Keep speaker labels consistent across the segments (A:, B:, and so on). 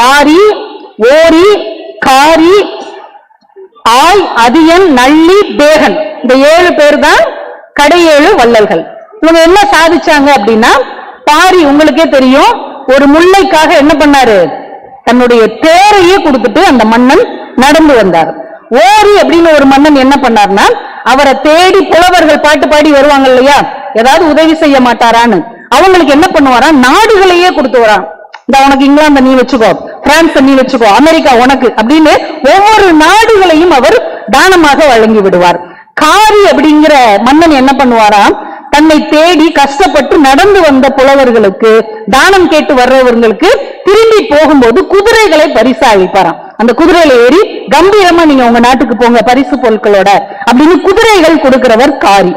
A: பாரி, ஓரி, காரி, ஆய், அதியன், நள்ளி, பேகன், இந்த 7 பேர் தான் கடையேழு வள்ளல்கள். இவங்க என்ன சாதிச்சாங்க அப்படின்னா, பாரி உங்களுக்கே தெரியும், ஒரு முல்லைக்காக என்ன பண்ணாரு, தன்னுடைய தேரையே கொடுத்துட்டு அந்த மன்னன் நடந்து வந்தார். ஓரி அப்படின்னு ஒரு மன்னன் என்ன பண்ணார்னா, அவரை தேடி புலவர்கள் பாட்டு பாடி வருவாங்க இல்லையா, ஏதாவது உதவி செய்ய மாட்டாரான்னு, அவங்களுக்கு என்ன பண்ணுவாரா, நாடுகளையே கொடுத்து வரான். இந்த உனக்கு இங்கிலாந்து நீ வச்சுக்கோ, பிரான்ஸ் நீ வச்சுக்கோ, அமெரிக்கா உனக்கு அப்படின்னு ஒவ்வொரு நாடுகளையும் அவர் தானமாக வழங்கி விடுவார். காரி அப்படிங்கிற மன்னன் என்ன பண்ணுவாராம், தன்னை தேடி கஷ்டப்பட்டு நடந்து வந்த புலவர்களுக்கு, தானம் கேட்டு வர்றவர்களுக்கு திரும்பி போகும்போது குதிரைகளை பரிசா அளிப்பாராம். அந்த குதிரையில ஏறி கம்பீரமா நீங்க உங்க நாட்டுக்கு போங்க பரிசு பொருட்களோட அப்படின்னு குதிரைகள் கொடுக்கிறவர் காரி.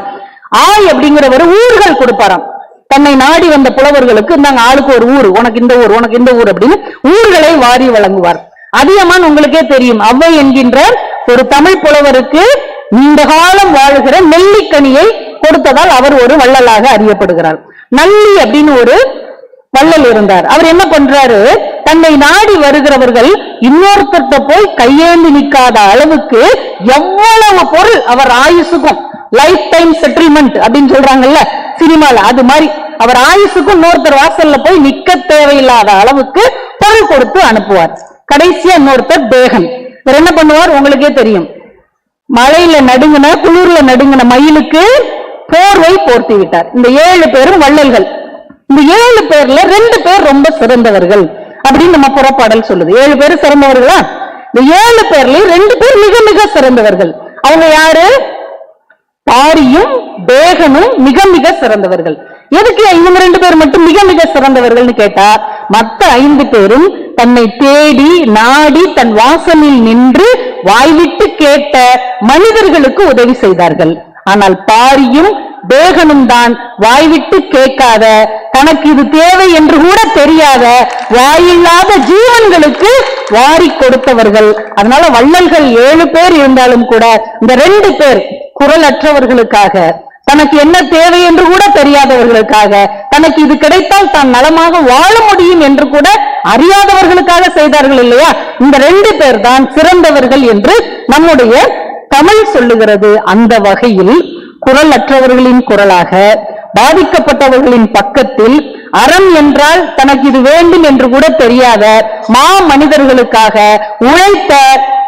A: ஆய் அப்படிங்கிறவர் ஊர்கள் கொடுப்பாராம். தன்னை நாடி வந்த புலவர்களுக்கு நாங்க ஆளுக்கு ஒரு ஊர், உனக்கு இந்த ஊர், உனக்கு இந்த ஊர் அப்படின்னு ஊர்களை வாரி வழங்குவார். அதியமான் உங்களுக்கே தெரியும், ஔவை என்கின்ற ஒரு தமிழ் புலவருக்கு நீண்ட காலம் வாழுகிற நெல்லிக்கனியை கொடுத்ததால் அவர் ஒரு வள்ளலாக அறியப்படுகிறார். நள்ளி அப்படின்னு ஒரு வள்ளல் இருந்தார். அவர் என்ன பண்றாரு, தன்னை நாடி வருகிறவர்கள் இன்னொருத்தட்ட போய் கையேந்தி நிற்காத அளவுக்கு எவ்வளவு பொருள் அவர் ஆயுசுக்கும், லைஃப் டைம் செட்டில்மெண்ட் அப்படின்னு சொல்றாங்கல்ல சினிமால, அது மாதிரி அவர் ஆயுசுக்கும் இன்னொருத்தர் வாசல்ல போய் நிக்க தேவையில்லாத அளவுக்கு பொருள் கொடுத்து அனுப்புவார். கடைசியா இன்னொருத்தர் பேகன். இவர் என்ன பண்ணுவார் உங்களுக்கே தெரியும், மழையில நடுங்கின குளிர்ல நடுங்கின மயிலுக்கு போர்வை போர்த்தி விட்டார். இந்த 7 பேரும் வள்ளல்கள். இந்த 7 பேர்ல 2 பேர் ரொம்ப சிறந்தவர்கள் அப்படின்னு நம்ம புறப்பாடல் சொல்லுது. 7 பேர் சிறந்தவர்களா? இந்த 7 பேர்ல 2 பேர் மிக மிக சிறந்தவர்கள். அவங்க யாரு? பாரியும் பேகனும் மிக மிக சிறந்தவர்கள். எதுக்கு இவங்க 2 பேர் மட்டும் மிக மிக சிறந்தவர்கள் கேட்டா, மற்ற 5 பேரும் தன்னை தேடி நாடி தன் வாசலில் நின்று வாய்விட்டு கேட்ட மனிதர்களுக்கு உதவி செய்தார்கள். ஆனால் பாரியும் பேகனும் தான் வாய்விட்டு கேட்காத, தனக்கு இது தேவை என்று கூட தெரியாத வாயில்லாத ஜீவன்களுக்கு வாரி கொடுத்தவர்கள். அதனால வள்ளல்கள் 7 பேர் இருந்தாலும் கூட இந்த 2 பேர் குரலற்றவர்களுக்காக, தனக்கு என்ன தேவை என்று கூட தெரியாதவர்களுக்காக, தனக்கு இது கிடைத்தால் தான் நலமாக வாழ முடியும் என்று கூட அறியாதவர்களுக்காக செய்தார்கள் இல்லையா, இந்த 2 பேர் தான் சிறந்தவர்கள் என்று நம்முடைய தமிழ் சொல்லுகிறது. அந்த வகையில் குரல் அற்றவர்களின் குரலாக, பாதிக்கப்பட்டவர்களின் பக்கத்தில், அறம் என்றால் தனக்கு இது வேண்டும் என்று கூட தெரியாத மா மனிதர்களுக்காக உழைத்த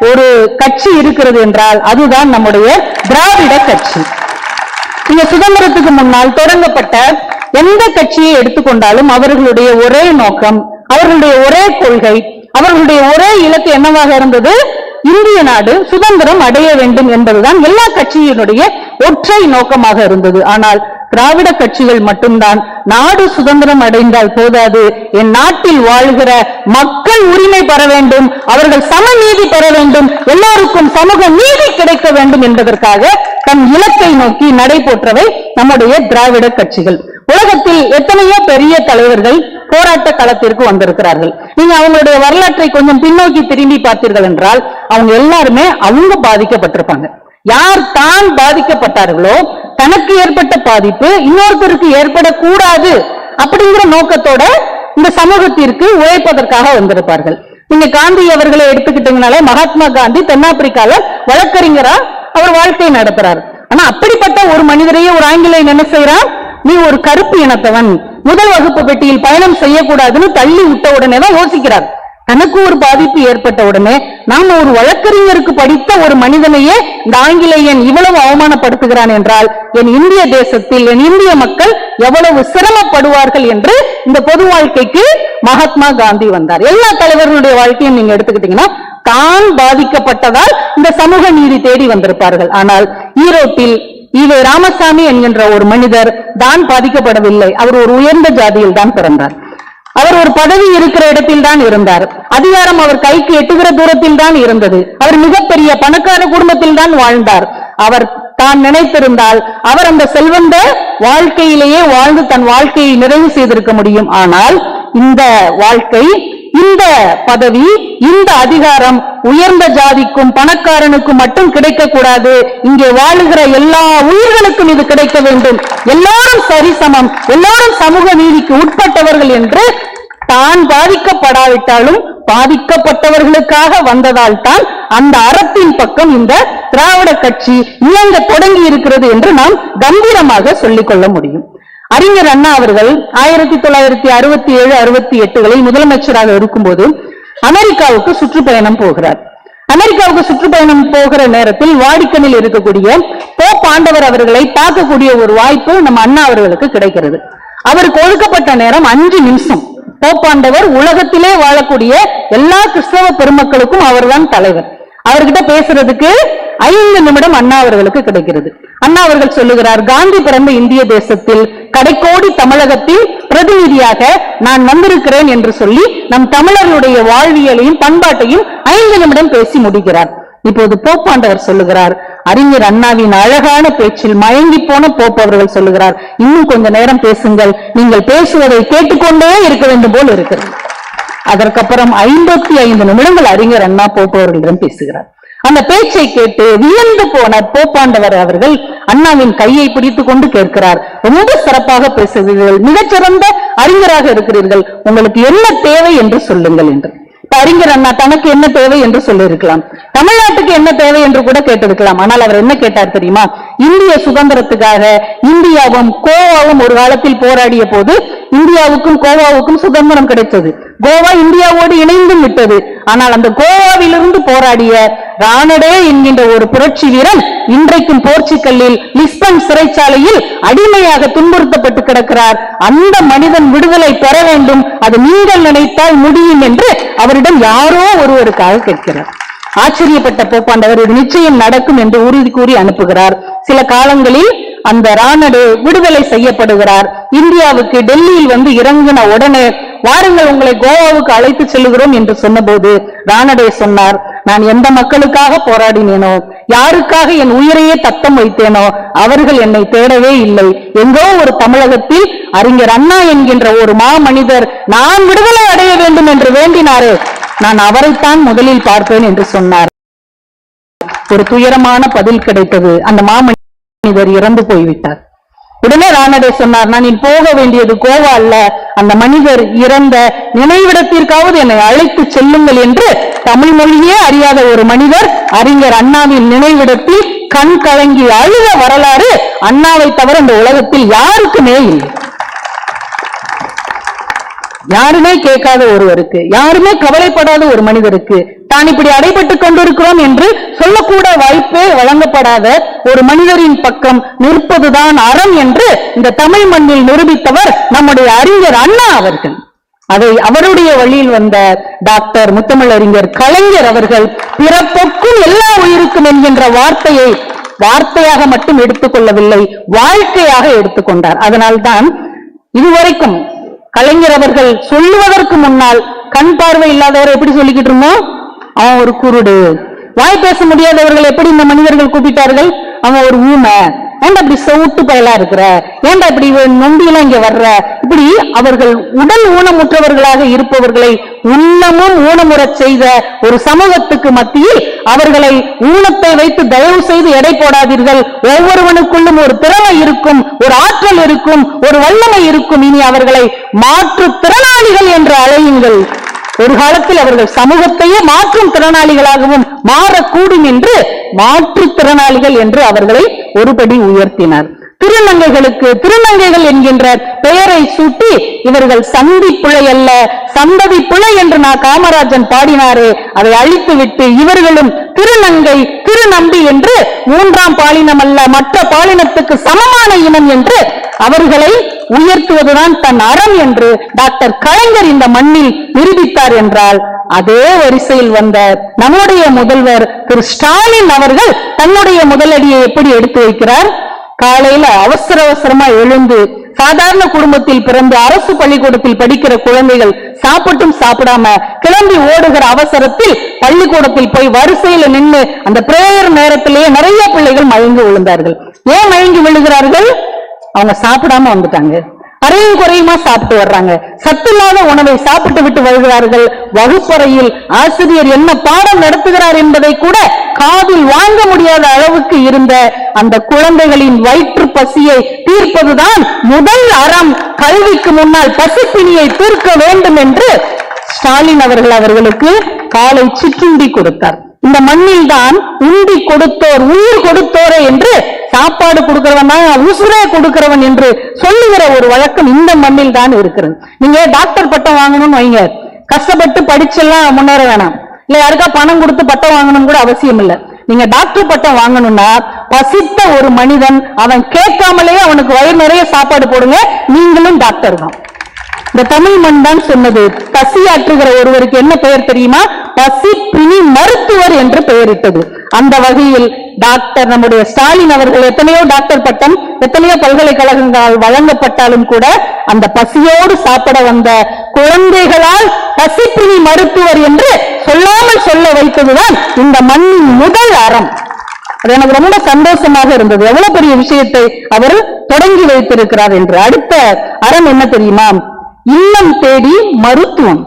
A: ஒரு கட்சி இருக்கிறது என்றால் அதுதான் நம்முடைய திராவிட கட்சி. இந்த சுதந்திரத்துக்கு முன்னால் தொடங்கப்பட்ட எந்த கட்சியை எடுத்துக்கொண்டாலும் அவர்களுடைய ஒரே நோக்கம், அவர்களுடைய ஒரே கொள்கை, அவர்களுடைய ஒரே இலக்கு என்னவாக இருந்தது? இந்திய நாடு சுதந்திரம் அடைய வேண்டும் என்பதுதான் எல்லா கட்சியினுடைய ஒற்றை நோக்கமாக இருந்தது. ஆனால் திராவிட கட்சிகள் மட்டும்தான் நாடு சுதந்திரம் அடைந்தால் போதாது, என் நாட்டில் வாழ்கிற மக்கள் உரிமை பெற வேண்டும், அவர்கள் சமநீதி பெற வேண்டும், எல்லோருக்கும் சமூக நீதி கிடைக்க வேண்டும் என்பதற்காக தன் இலக்கை நோக்கி நடைபோற்றவை நம்முடைய திராவிட கட்சிகள். உலகத்தில் எத்தனையோ பெரிய தலைவர்கள் போராட்ட களத்திற்கு வந்திருக்கிறார்கள். நீங்க அவங்களுடைய வரலாற்றை கொஞ்சம் பின்னோக்கி திரும்பி பார்த்தீர்கள் என்றால் அவங்க எல்லாருமே அவங்க பாதிக்கப்பட்டிருப்பாங்க. யார் தான் பாதிக்கப்பட்டார்களோ, தனக்கு ஏற்பட்ட பாதிப்பு இன்னொருத்தருக்கு ஏற்படக்கூடாது அப்படிங்கிற நோக்கத்தோட இந்த சமூகத்திற்கு உழைப்பதற்காக வந்திருப்பார்கள். நீங்க காந்தி அவர்களை எடுத்துக்கிட்டீங்கனாலே, மகாத்மா காந்தி தென்னாப்பிரிக்கால வழக்கறிஞரா அவர் வாழ்க்கை நடத்துறார். ஆனா அப்படிப்பட்ட ஒரு மனிதரையே ஒரு ஆங்கிலேயன் என்ன செய்யறான், நீ ஒரு கருப்பு இனத்தவன், முதல் வகுப்பு பெட்டியில் பயணம் செய்யக்கூடாதுன்னு தள்ளி விட்ட உடனே தான் யோசிக்கிறார். தனக்கு ஒரு பாதிப்பு ஏற்பட்ட உடனே நாம ஒரு வழக்கறிஞருக்கு படித்த ஒரு மனிதனையே இந்த ஆங்கிலேயன் இவ்வளவு அவமானப்படுத்துகிறான் என்றால் என் இந்திய தேசத்தில் என் இந்திய மக்கள் எவ்வளவு சிரமப்படுவார்கள் என்று இந்த பொது வாழ்க்கைக்கு மகாத்மா காந்தி வந்தார். எல்லா தலைவர்களுடைய வாழ்க்கையும் நீங்க எடுத்துக்கிட்டீங்கன்னா தான் பாதிக்கப்பட்டதால் இந்த சமூக நீதி தேடி வந்திருப்பார்கள். ஆனால் ஈரோட்டில் ஈவே ராமசாமி என்கின்ற ஒரு மனிதர் தான் பாதிக்கப்படவில்லை. அவர் ஒரு உயர்ந்த ஜாதியில் தான் பிறந்தார். அவர் ஒரு பதவி இருக்கிற இடத்தில் தான் இருந்தார். அதிகாரம் அவர் கைக்கு எட்டுகிற தூரத்தில் தான் இருந்தது. அவர் மிகப்பெரிய பணக்கார குடும்பத்தில் தான் வாழ்ந்தார். அவர் தான் நினைத்திருந்தால் அவர் அந்த செல்வந்த வாழ்க்கையிலேயே வாழ்ந்து தன் வாழ்க்கையை நிறைவு செய்திருக்க முடியும். ஆனால் இந்த வாழ்க்கை, இந்த பதவி, இந்த அதிகாரம் உயர்ந்த ஜாதிக்கும் பணக்காரனுக்கும் மட்டும் கிடைக்க கூடாது, இங்கே வாழுகிற எல்லா உயிர்களுக்கும் இது கிடைக்க வேண்டும், எல்லாரும் சரிசமம், எல்லாரும் சமூக நீதிக்கு உட்பட்டவர்கள் என்று தான் பாதிக்கப்படாவிட்டாலும் பாதிக்கப்பட்டவர்களுக்காக வந்ததால் தான் அந்த அறத்தின் பக்கம் இந்த திராவிட கட்சி இயங்க தொடங்கி இருக்கிறது என்று நாம் கம்பீரமாக சொல்லிக் கொள்ள முடியும். அறிஞர் அண்ணா அவர்கள் 1967, 68களில் முதலமைச்சராக இருக்கும்போது அமெரிக்காவுக்கு சுற்றுப்பயணம் போகிறார். அமெரிக்காவுக்கு சுற்றுப்பயணம் போகிற நேரத்தில் வாடிக்கனில் இருக்கக்கூடிய போப் ஆண்டவர் அவர்களை பார்க்கக்கூடிய ஒரு வாய்ப்பு நம்ம அண்ணா அவர்களுக்கு கிடைக்கிறது. அவருக்கு ஒதுக்கப்பட்ட நேரம் 5 நிமிஷம். போப்பாண்டவர் உலகத்திலே வாழக்கூடிய எல்லா கிறிஸ்தவ பெருமக்களுக்கும் அவர்தான் தலைவர். அவர்கிட்ட பேசுறதுக்கு 5 நிமிடம் அண்ணா அவர்களுக்கு கிடைக்கிறது. அண்ணா அவர்கள் சொல்லுகிறார், காந்தி பிறந்த இந்திய தேசத்தில் கடைக்கோடி தமிழகத்தின் பிரதிநிதியாக நான் வந்திருக்கிறேன் என்று சொல்லி நம் தமிழர்களுடைய வாழ்வியலையும் பண்பாட்டையும் 5 நிமிடம் பேசி முடிக்கிறார். இப்போது போப்பாண்டவர் சொல்லுகிறார், அறிஞர் அண்ணாவின் அழகான பேச்சில் மயங்கி போன போப் அவர்கள் சொல்லுகிறார், இன்னும் கொஞ்ச நேரம் பேசுங்கள், நீங்கள் பேசுவதை கேட்டுக்கொண்டே இருக்க வேண்டும் போல் இருக்கிறது. அதற்கப்புறம் 55 நிமிடங்கள் அறிஞர் அண்ணா போப் அவர்களிடம் பேசுகிறார். அந்த பேச்சை கேட்டு வியந்து போன போப்பாண்டவர் அவர்கள் அண்ணாவின் கையை பிடித்துக் கொண்டு கேட்கிறார், ரொம்ப சிறப்பாக பேசுகிறீர்கள், மிகச்சிறந்த அறிஞராக இருக்கிறீர்கள், உங்களுக்கு என்ன தேவை என்று சொல்லுங்கள் என்று. அறிஞர் அண்ணா தனக்கு என்ன தேவை என்று சொல்லியிருக்கலாம், தமிழ்நாட்டுக்கு என்ன தேவை என்று கூட கேட்டிருக்கலாம். ஆனால் அவர் என்ன கேட்டார் தெரியுமா? இந்திய சுதந்திரத்துக்காக இந்தியாவும் கோவாவும் ஒரு காலத்தில் போராடிய போது இந்தியாவுக்கும் கோவாவுக்கும் சுதந்திரம் கிடைத்தது. கோவா இந்தியாவோடு இணைந்தும் விட்டது. ஆனால் அந்த கோவாவிலிருந்து போராடிய ராணடே என்கின்ற ஒரு புரட்சி வீரன் இன்றைக்கும் போர்ச்சுகல்லில் லிஸ்பன் சிறைச்சாலையில் அடிமையாக துன்புறுத்தப்பட்டு கிடக்கிறார். அந்த மனிதன் விடுதலை பெற வேண்டும், அது நீங்கள் நினைத்தால் முடியும் என்று அவரிடம் யாரோ ஒருவருக்காக கேட்கிறார். ஆச்சரியப்பட்ட போப்பாண்டவர் இது நிச்சயம் நடக்கும் என்று உறுதி கூறி அனுப்புகிறார். சில காலங்களில் அந்த ராணடே விடுதலை செய்யப்படுகிறார். இந்தியாவுக்கு டெல்லியில் வந்து இறங்கின உடனே வாருங்கள், உங்களை கோவாவுக்கு அழைத்து செல்லுகிறோம் என்று சொன்னபோது ராணடே சொன்னார், நான் எந்த மக்களுக்காக போராடினேனோ, யாருக்காக என் உயிரையே தத்தம் வைத்தேனோ அவர்கள் என்னை தேடவே இல்லை. எங்கோ ஒரு தமிழகத்தில் அறிஞர் அண்ணா என்கின்ற ஒரு மாமனிதர் நான் விடுதலை அடைய வேண்டும் என்று வேண்டினாரே, நான் அவரைத்தான் முதலில் பார்ப்பேன் என்று சொன்னார். ஒரு துயரமான பதில் கிடைத்தது. அந்த மாமனிதர் இறந்து போய்விட்டார். உடனே ராணடே சொன்னார், நான் போக வேண்டியது கோவா அல்ல, அந்த மனிதர் இறந்த நினைவிடத்திற்காவது என்னை அழைத்து செல்லுங்கள் என்று தமிழ் மொழியே அறியாத ஒரு மனிதர் அறிஞர் அண்ணாவின் நினைவிடத்தில் கண் கலங்கி அழுத வரலாறு அண்ணாவை தவிர இந்த உலகத்தில் யாருக்குமே இல்லை. யாருமே கேட்காத ஒருவருக்கு, யாருமே கவலைப்படாத ஒரு மனிதருக்கு, தான் இப்படி அடைபட்டுக் கொண்டிருக்கிறோம் என்று சொல்லக்கூட வாய்ப்பே வழங்கப்படாத ஒரு மனிதரின் பக்கம் நிற்பதுதான் அறம் என்று இந்த தமிழ் மண்ணில் நிரூபித்தவர் நம்முடைய அறிஞர் அண்ணா அவர்கள். அதை அவருடைய வழியில் வந்த டாக்டர் முத்தமிழறிஞர் கலைஞர் அவர்கள் பிறப்புக்கும் எல்லா உயிருக்கும் என்கின்ற வார்த்தையை வார்த்தையாக மட்டும் எடுத்துக்கொள்ளவில்லை, வாழ்க்கையாக எடுத்துக்கொண்டார். அதனால்தான் இதுவரைக்கும் கலைஞர் அவர்கள் சொல்லுவதற்கு முன்னால் கண் பார்வை இல்லாதவர் எப்படி சொல்லிக்கிட்டு இருந்தோம், அவன் ஒரு குருடு, வாய் பேச முடியாதவர்கள் எப்படி இந்த மனிதர்கள் கூப்பிட்டார்கள், அவன் ஒரு ஊமை, ஏண்டா இப்படி சவுட்டு பயலா இருக்கிற, ஏண்டா இப்படி நொண்டியெல்லாம் இங்க வர்ற, இப்படி அவர்கள் உடல் ஊனமுற்றவர்களாக இருப்பவர்களை உள்ளமும் ஊனமுறச் செய்த ஒரு சமூகத்துக்கு மத்தியில் அவர்களை ஊனத்தை வைத்து தயவு செய்து எடை போடாதீர்கள், ஒவ்வொருவனுக்குள்ளும் ஒரு திறமை இருக்கும், ஒரு ஆற்றல் இருக்கும், ஒரு வல்லமை இருக்கும், இனி அவர்களை மாற்றுத் திறனாளிகள் என்று அழையுங்கள். ஒரு காலத்தில் அவர்கள் சமூகத்தையே மாற்றும் திறனாளிகளாகவும் மாறக்கூடும் என்று மாற்றுத்திறனாளிகள் என்று அவர்களை ஒருபடி உயர்த்தினார். திருநங்கைகளுக்கு திருநங்கைகள் என்கின்ற பெயரை சூட்டி இவர்கள் சந்தி பிழை அல்ல சந்ததி பிழை என்று நான் காமராஜன் பாடினாரே, அதை அழித்துவிட்டு இவர்களும் திருநங்கை திருநம்பி என்று 3ஆம் பாலினம் அல்ல மற்ற பாலினத்துக்கு சமமான இனம் என்று அவர்களை உயர்த்துவதுதான் தன் அறம் என்று டாக்டர் கலைஞர் இந்த மண்ணில் நிரூபித்தார் என்றால், அதே வரிசையில் வந்த நம்முடைய முதல்வர் திரு ஸ்டாலின் அவர்கள் தன்னுடைய முதலடியை எப்படி எடுத்து வைக்கிறார்? காலையில அவசர அவசரமா எழுந்து சாதாரண குடும்பத்தில் பிறந்து அரசு பள்ளிக்கூடத்தில் படிக்கிற குழந்தைகள் சாப்பிட்டும் சாப்பிடாம கிளம்பி ஓடுகிற அவசரத்தில் பள்ளிக்கூடத்தில் போய் வரிசையில நின்று அந்த பிரேயர் நேரத்திலேயே நிறைய பிள்ளைகள் மயங்கி விழுந்தார்கள். ஏன் மயங்கி விழுகிறார்கள்? அவங்க சாப்பிடாம வந்துட்டாங்க, அரையும் குறையுமா சாப்பிட்டு வர்றாங்க, சத்தில்லாத உணவை சாப்பிட்டு விட்டு வருகிறார்கள். வகுப்பறையில் ஆசிரியர் என்ன பாடம் நடத்துகிறார் என்பதை கூட காதில் வாங்க முடியாத அளவுக்கு இருந்த அந்த குழந்தைகளின் வயிற்று பசியை தீர்ப்பதுதான் முதல் அறம். கல்விக்கு முன்னால் பசிப்பிணியை தீர்க்க வேண்டும் என்று ஸ்டாலின் அவர்களுக்கு காலை சிற்றுண்டி கொடுத்தார். இந்த மண்ணில் தான் உண்டி கொடுத்தோர் உயிர் கொடுத்தோரே என்று சாப்பாடு கொடுக்கிறவன் தான் உசுரே கொடுக்கிறவன் என்று சொல்லுகிற ஒரு வழக்கம் இந்த மண்ணில் தான் இருக்கிறது. நீங்க டாக்டர் பட்டம் வாங்கணும்னு வைங்க, கஷ்டப்பட்டு படிச்செல்லாம் முன்னேற வேணாம், இல்ல யாருக்கா பணம் கொடுத்து பட்டம் வாங்கணும்னு கூட அவசியம் இல்லை. நீங்க டாக்டர் பட்டம் வாங்கணும்னா பசித்த ஒரு மனிதன் அவன் கேட்காமலே அவனுக்கு வயிறு நிறைய சாப்பாடு போடுங்க, நீங்களும் டாக்டர் தான். இந்த தமிழ் மண் தான் சொன்னது. பசியாற்றுகிற ஒருவருக்கு என்ன பெயர் தெரியுமா? பசி பிணி மருத்துவர் என்று பெயரிட்டது. அந்த வகையில் டாக்டர் நம்முடைய ஸ்டாலின் அவர்கள் எத்தனையோ டாக்டர் பட்டம் எத்தனையோ பல்கலைக்கழகங்களால் வழங்கப்பட்டாலும் கூட அந்த பசியோடு சாப்பிட வந்த குழந்தைகளால் பசிப்பிணி மருத்துவர் என்று சொல்லாமல் சொல்ல வைத்ததுதான் இந்த மண்ணின் முதல் அறம். அது எனக்கு ரொம்ப சந்தோஷமாக இருந்தது. எவ்வளவு பெரிய விஷயத்தை அவர் தொடங்கி வைத்திருக்கிறார் என்று. அடுத்த அறம் என்ன தெரியுமா? இல்லம் தேடி மருத்துவம்.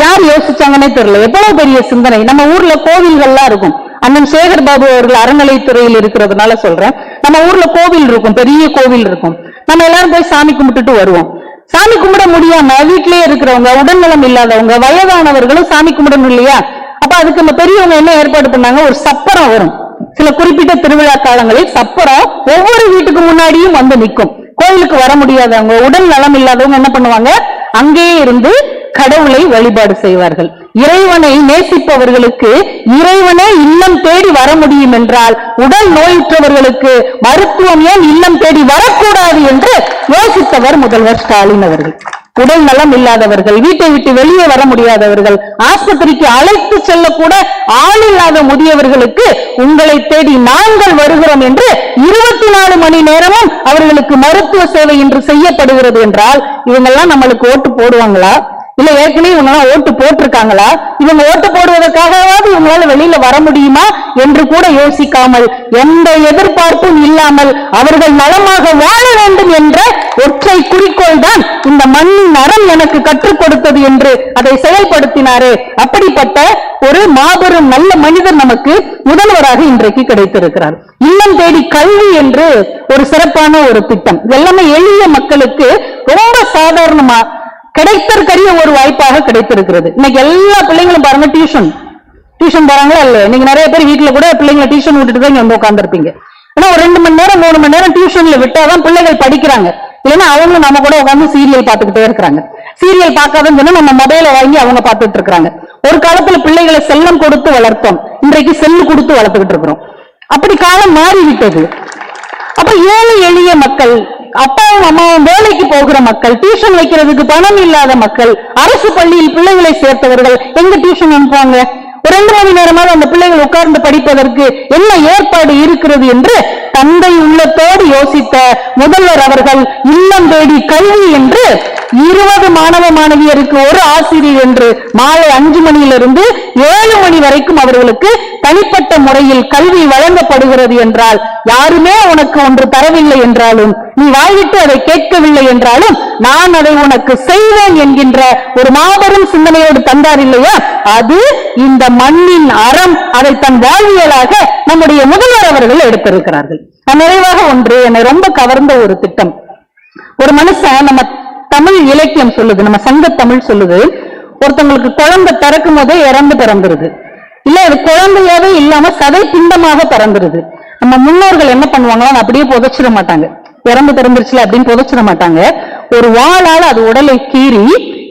A: யார் யோசிச்சாங்கன்னே தெரியல. எவ்வளவு பெரிய சிந்தனை. நம்ம ஊர்ல கோவில்கள்லாம் இருக்கும். அண்ணன் சேகர் பாபு அவர்கள் அறநிலைத்துறையில் இருக்கிறதுனால சொல்றேன். நம்ம ஊர்ல கோவில் இருக்கும், பெரிய கோவில் இருக்கும். நம்ம எல்லாரும் போய் சாமி கும்பிட்டுட்டு வருவோம். சாமி கும்பிட முடியாம வீட்டிலேயே இருக்கிறவங்க, உடல்நலம் இல்லாதவங்க, வயதானவர்களும் சாமி கும்பிடணும் இல்லையா? அப்ப அதுக்கு நம்ம பெரியவங்க என்ன ஏற்பாடு பண்ணாங்க? ஒரு சப்பரம் வரும். சில குறிப்பிட்ட திருவிழா காலங்களில் சப்பரம் ஒவ்வொரு வீட்டுக்கு முன்னாடியும் வந்து நிற்கும். கோயிலுக்கு வர முடியாதவங்க, உடல் நலம் இல்லாதவங்க என்ன பண்ணுவாங்க? அங்கேயே இருந்து கடவுளை வழிபாடு செய்வார்கள். இறைவனை நேசிப்பவர்களுக்கு இறைவனே இல்லம் தேடி வர முடியும் என்றால் உடல் நோயுற்றவர்களுக்கு மருத்துவம் ஏன் இல்லம் தேடி வரக்கூடாது என்று யோசித்தவர் முதல்வர் ஸ்டாலின் அவர்கள். உடல் நலம் இல்லாதவர்கள், வீட்டை விட்டு வெளியே வர முடியாதவர்கள், ஆஸ்பத்திரிக்கு அழைத்து செல்லக்கூட ஆள் இல்லாத முதியவர்களுக்கு உங்களை தேடி நாங்கள் வருகிறோம் என்று 24 மணி நேரமும் அவர்களுக்கு மருத்துவ சேவை இன்று செய்யப்படுகிறது என்றால் இவங்கெல்லாம் நம்மளுக்கு ஓட்டு போடுவாங்களா? இல்ல ஏற்கனவே இவங்க ஓட்டு போட்டிருக்காங்களா? இவங்க ஓட்டு போடுவதற்காகவாவது இவங்களால வெளியில வர முடியுமா என்று கூட யோசிக்காமல், எந்த எதிர்பார்ப்பும் இல்லாமல் அவர்கள் நலமாக வாழ வேண்டும் என்ற ஒற்றை குறிக்கோள் தான் இந்த மண்ணின் அறம் எனக்கு கற்றுக் கொடுத்தது என்று அதை செயல்படுத்தினாரே. அப்படிப்பட்ட ஒரு மாபெரும் நல்ல மனிதர் நமக்கு முதல்வராக இன்றைக்கு கிடைத்திருக்கிறார். இல்லம் தேடி கல்வி என்று ஒரு சிறப்பான ஒரு திட்டம். எல்லாமே எளிய மக்களுக்கு ரொம்ப சாதாரணமா கிடைத்தற்கரிய ஒரு வாய்ப்பாக கிடைத்திருக்கிறது. இன்னைக்கு எல்லா பிள்ளைங்களும் பாருங்க டியூஷன் போறாங்களா இல்ல? இன்னைக்கு நிறைய பேர் வீட்டுல கூட பிள்ளைங்களை டியூஷன் விட்டுட்டு தான் இங்க வந்து உட்காந்துருப்பீங்க. ஏன்னா ஒரு 2 மணி நேரம் 3 மணி நேரம் டியூஷன்ல விட்டாதான் பிள்ளைகள் படிக்கிறாங்க. இல்லைன்னா அவங்களும் நம்ம கூட உட்காந்து சீரியல் பார்த்துக்கிட்டே இருக்கிறாங்க. சீரியல் பார்க்காதன்னு சொன்னா நம்ம மொபைலை வாங்கி அவங்க பார்த்துட்டு இருக்காங்க. ஒரு காலத்துல பிள்ளைகளை செல்லம் கொடுத்து வளர்த்தோம், இன்றைக்கு செல்லு கொடுத்து வளர்த்துக்கிட்டு இருக்கிறோம். அப்படி காலம் மாறிவிட்டது. அப்ப ஏழை எளிய மக்கள், அப்பாவும் அம்மாவும் வேலைக்கு போகிற மக்கள், டியூஷன் வைக்கிறதுக்கு பணம் இல்லாத மக்கள், அரசு பள்ளியில் பிள்ளைகளை சேர்த்தவர்கள் எங்க டியூஷன் அனுப்புவாங்க? ஒரு 2 மணி நேரமாக அந்த பிள்ளைகள் உட்கார்ந்து படிப்பதற்கு என்ன ஏற்பாடு இருக்கிறது என்று தந்தை உள்ளத்தோடு யோசித்த முதல்வர் அவர்கள் இல்லம் தேடி கல்வி என்று 20 மாணவ மாணவியருக்கு ஒரு ஆசிரியர் என்று மாலை 5 மணியிலிருந்து 7 மணி வரைக்கும் அவர்களுக்கு தனிப்பட்ட முறையில் கல்வி வழங்கப்படுகிறது என்றால், யாருமே உனக்கு ஒன்று தரவில்லை என்றாலும், நீ வாய்விட்டு அதை கேட்கவில்லை என்றாலும் நான் அதை உனக்கு செய்வேன் என்கின்ற ஒரு மாபெரும் சிந்தனையோடு தந்தார் இல்லையா? அது இந்த மண்ணின் அறம். அதை தன் வாழ்வியலாக நம்முடைய முதல்வர் அவர்கள் எடுத்திருக்கிறார்கள். நிறைவாக ஒன்று என்னை ரொம்ப கவர்ந்த ஒரு திட்டம். ஒரு மனுஷன், நம்ம தமிழ் இலக்கியம் சொல்லுது, நம்ம சங்க தமிழ் சொல்லுது, ஒருத்தங்களுக்கு குழந்தை பிறக்கும் போதே இறந்து பிறந்துருது. இல்ல அது குழந்தையாவே இல்லாம சதை பிண்டமாக பிறந்துருது. நம்ம முன்னோர்கள் என்ன பண்ணுவாங்களோ அப்படியே புதைச்சிட மாட்டாங்க. இறந்து பிறந்துருச்சுல அப்படின்னு புதைச்சிட மாட்டாங்க. ஒரு வாளால் அது உடலை கீறி,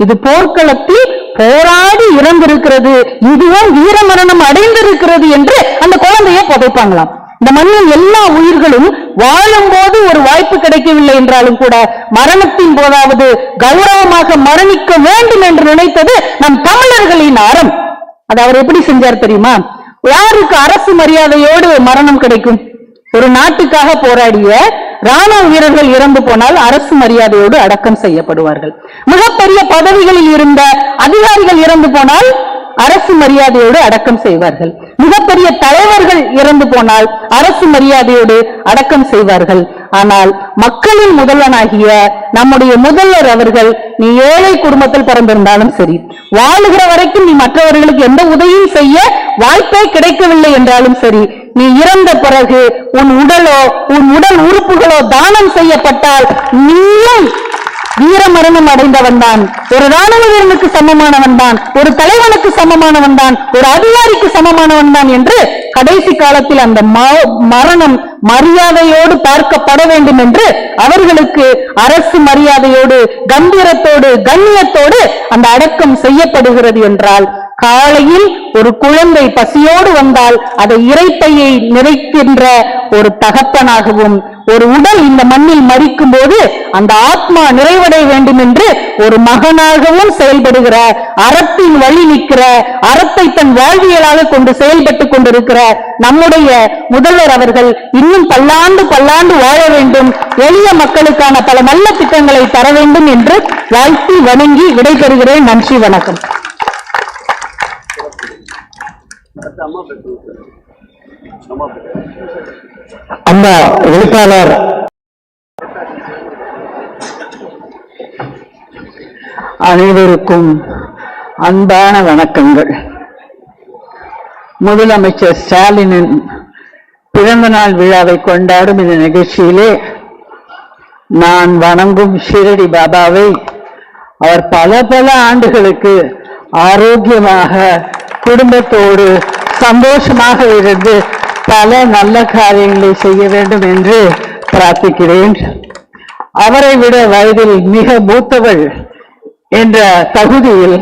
A: இது போர்க்களத்தில் போராடி இறந்திருக்கிறது, இதுவும் வீரமரணம் அடைந்திருக்கிறது என்று அந்த குழந்தையை புதைப்பாங்களாம். இந்த மண்ணில் எல்லா உயிர்களும் வாழும் போது ஒரு வாய்ப்பு கிடைக்கவில்லை என்றாலும் கூட மரணத்தின் போதாவது கௌரவமாக மரணிக்க வேண்டும் என்று நினைத்தது நம் தமிழர்களின் அறம். அது அவர் எப்படி செஞ்சார் தெரியுமா? யாருக்கு அரசு மரியாதையோடு மரணம் கிடைக்கும்? ஒரு நாட்டுக்காக போராடிய ராணுவ வீரர்கள் இறந்து போனால் அரசு மரியாதையோடு அடக்கம் செய்யப்படுவார்கள். மிகப்பெரிய பதவிகளில் இருந்த அதிகாரிகள் இறந்து போனால் அரசு மரியாதையோடு அடக்கம் செய்வார்கள். மிகப்பெரிய தலைவர்கள் இறந்து போனால் அரசு மரியாதையோடு அடக்கம் செய்வார்கள். ஆனால் மக்களின் முதல்வனாகிய நம்முடைய முதல்வர் அவர்கள், நீ ஏழை குடும்பத்தில் பிறந்திருந்தாலும் சரி, வாழுகிற வரைக்கும் நீ மற்றவர்களுக்கு எந்த உதவியும் செய்ய வாய்ப்பே கிடைக்கவில்லை என்றாலும் சரி, நீ இறந்த பிறகு உன் உடலோ உன் உடல் உறுப்புகளோ தானம் செய்யப்பட்டால் நீயும் வீரமரணம் அடைந்தவன் தான், ஒரு ராணுவ வீரனுக்கு சமமானவன் தான், ஒரு தலைவனுக்கு சமமானவன் தான், ஒரு அதிகாரிக்கு சமமானவன் தான் என்று கடைசி காலத்தில் அந்த மரணம் மரியாதையோடு பார்க்கப்பட வேண்டும் என்று அவர்களுக்கு அரசு மரியாதையோடு கம்பீரத்தோடு கண்ணியத்தோடு அந்த அடக்கம் செய்யப்படுகிறது என்றால், காலையில் ஒரு குழந்தை பசியோடு வந்தால் அதை இறைப்பையை நிறைக்கின்ற ஒரு தகப்பனாகவும், ஒரு உடல் இந்த மண்ணில் மரிக்கும் போது அந்த ஆத்மா நிறைவடைய வேண்டும் என்று ஒரு மகனாகவும் செயல்படுகிற, அறத்தின் வழி நிற்கிற, அறத்தை தன் வாழ்வியலாக கொண்டு செயல்பட்டுக் கொண்டிருக்கிற நம்முடைய முதல்வர் அவர்கள் இன்னும் பல்லாண்டு பல்லாண்டு வாழ வேண்டும், எளிய மக்களுக்கான பல நல்ல திட்டங்களை தர வேண்டும் என்று வாழ்த்தி வணங்கி விடைபெறுகிறேன். நன்றி, வணக்கம்.
B: அம்மா எழுத்தாளர் அனைவருக்கும் அன்பான வணக்கங்கள். முதலமைச்சர் ஸ்டாலினின் பிறந்த நாள் விழாவை கொண்டாடும் இந்த நிகழ்ச்சியிலே நான் வணங்கும் ஷிரடி பாபாவை அவர் பல பல ஆண்டுகளுக்கு ஆரோக்கியமாக குடும்பத்தோடு சந்தோஷமாக இருந்து பல நல்ல காரியங்களை செய்ய வேண்டும் என்று பிரார்த்திக்கிறேன். அவரை விட வயதில் மிக மூத்தவள் என்ற தகுதியில்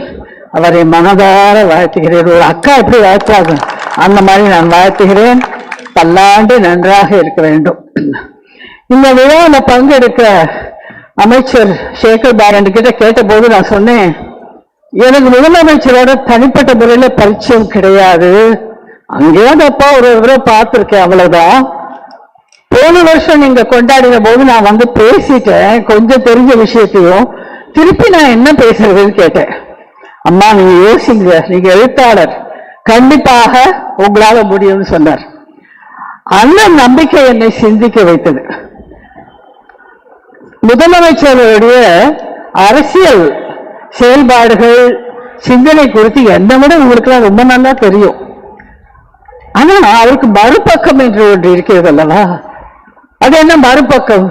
B: அவரை மனதார வாழ்த்துகிறேன். ஒரு அக்கா எப்படி வாழ்த்தாங்க அந்த மாதிரி நான் வாழ்த்துகிறேன். பல்லாண்டு நன்றாக இருக்க வேண்டும். இந்த விழாவில் பங்கெடுக்க அமைச்சர் சேகர் பாரன் கிட்ட கேட்டபோது நான் சொன்னேன், எனக்கு முதலமைச்சரோட தனிப்பட்ட முறையில பரிச்சயம் கிடையாது, அங்கேயாவது அப்பா ஒரு தடவை பார்த்திருக்கேன், அவ்வளவுதான். போன வருஷம் நீங்க கொண்டாடின போது நான் வந்து பேசிட்டேன், கொஞ்சம் தெரிஞ்ச விஷயத்தையும் திருப்பி நான் என்ன பேசுறதுன்னு கேட்டேன். அம்மா நீங்க யோசிங்க, நீங்க எழுத்தாளர், கண்டிப்பாக உங்களால முடியும்னு சொன்னார். அந்த நம்பிக்கை என்னை சிந்திக்க வைத்தது. முதலமைச்சருடைய அரசியல் செயல்பாடுகள் சிந்தனை குறித்து என்னை விட உங்களுக்கு ரொம்ப நல்லா தெரியும். ஆனா அவருக்கு மறுபக்கம் என்று ஒன்று இருக்கிறது அல்லவா? அது என்ன மறுபக்கம்?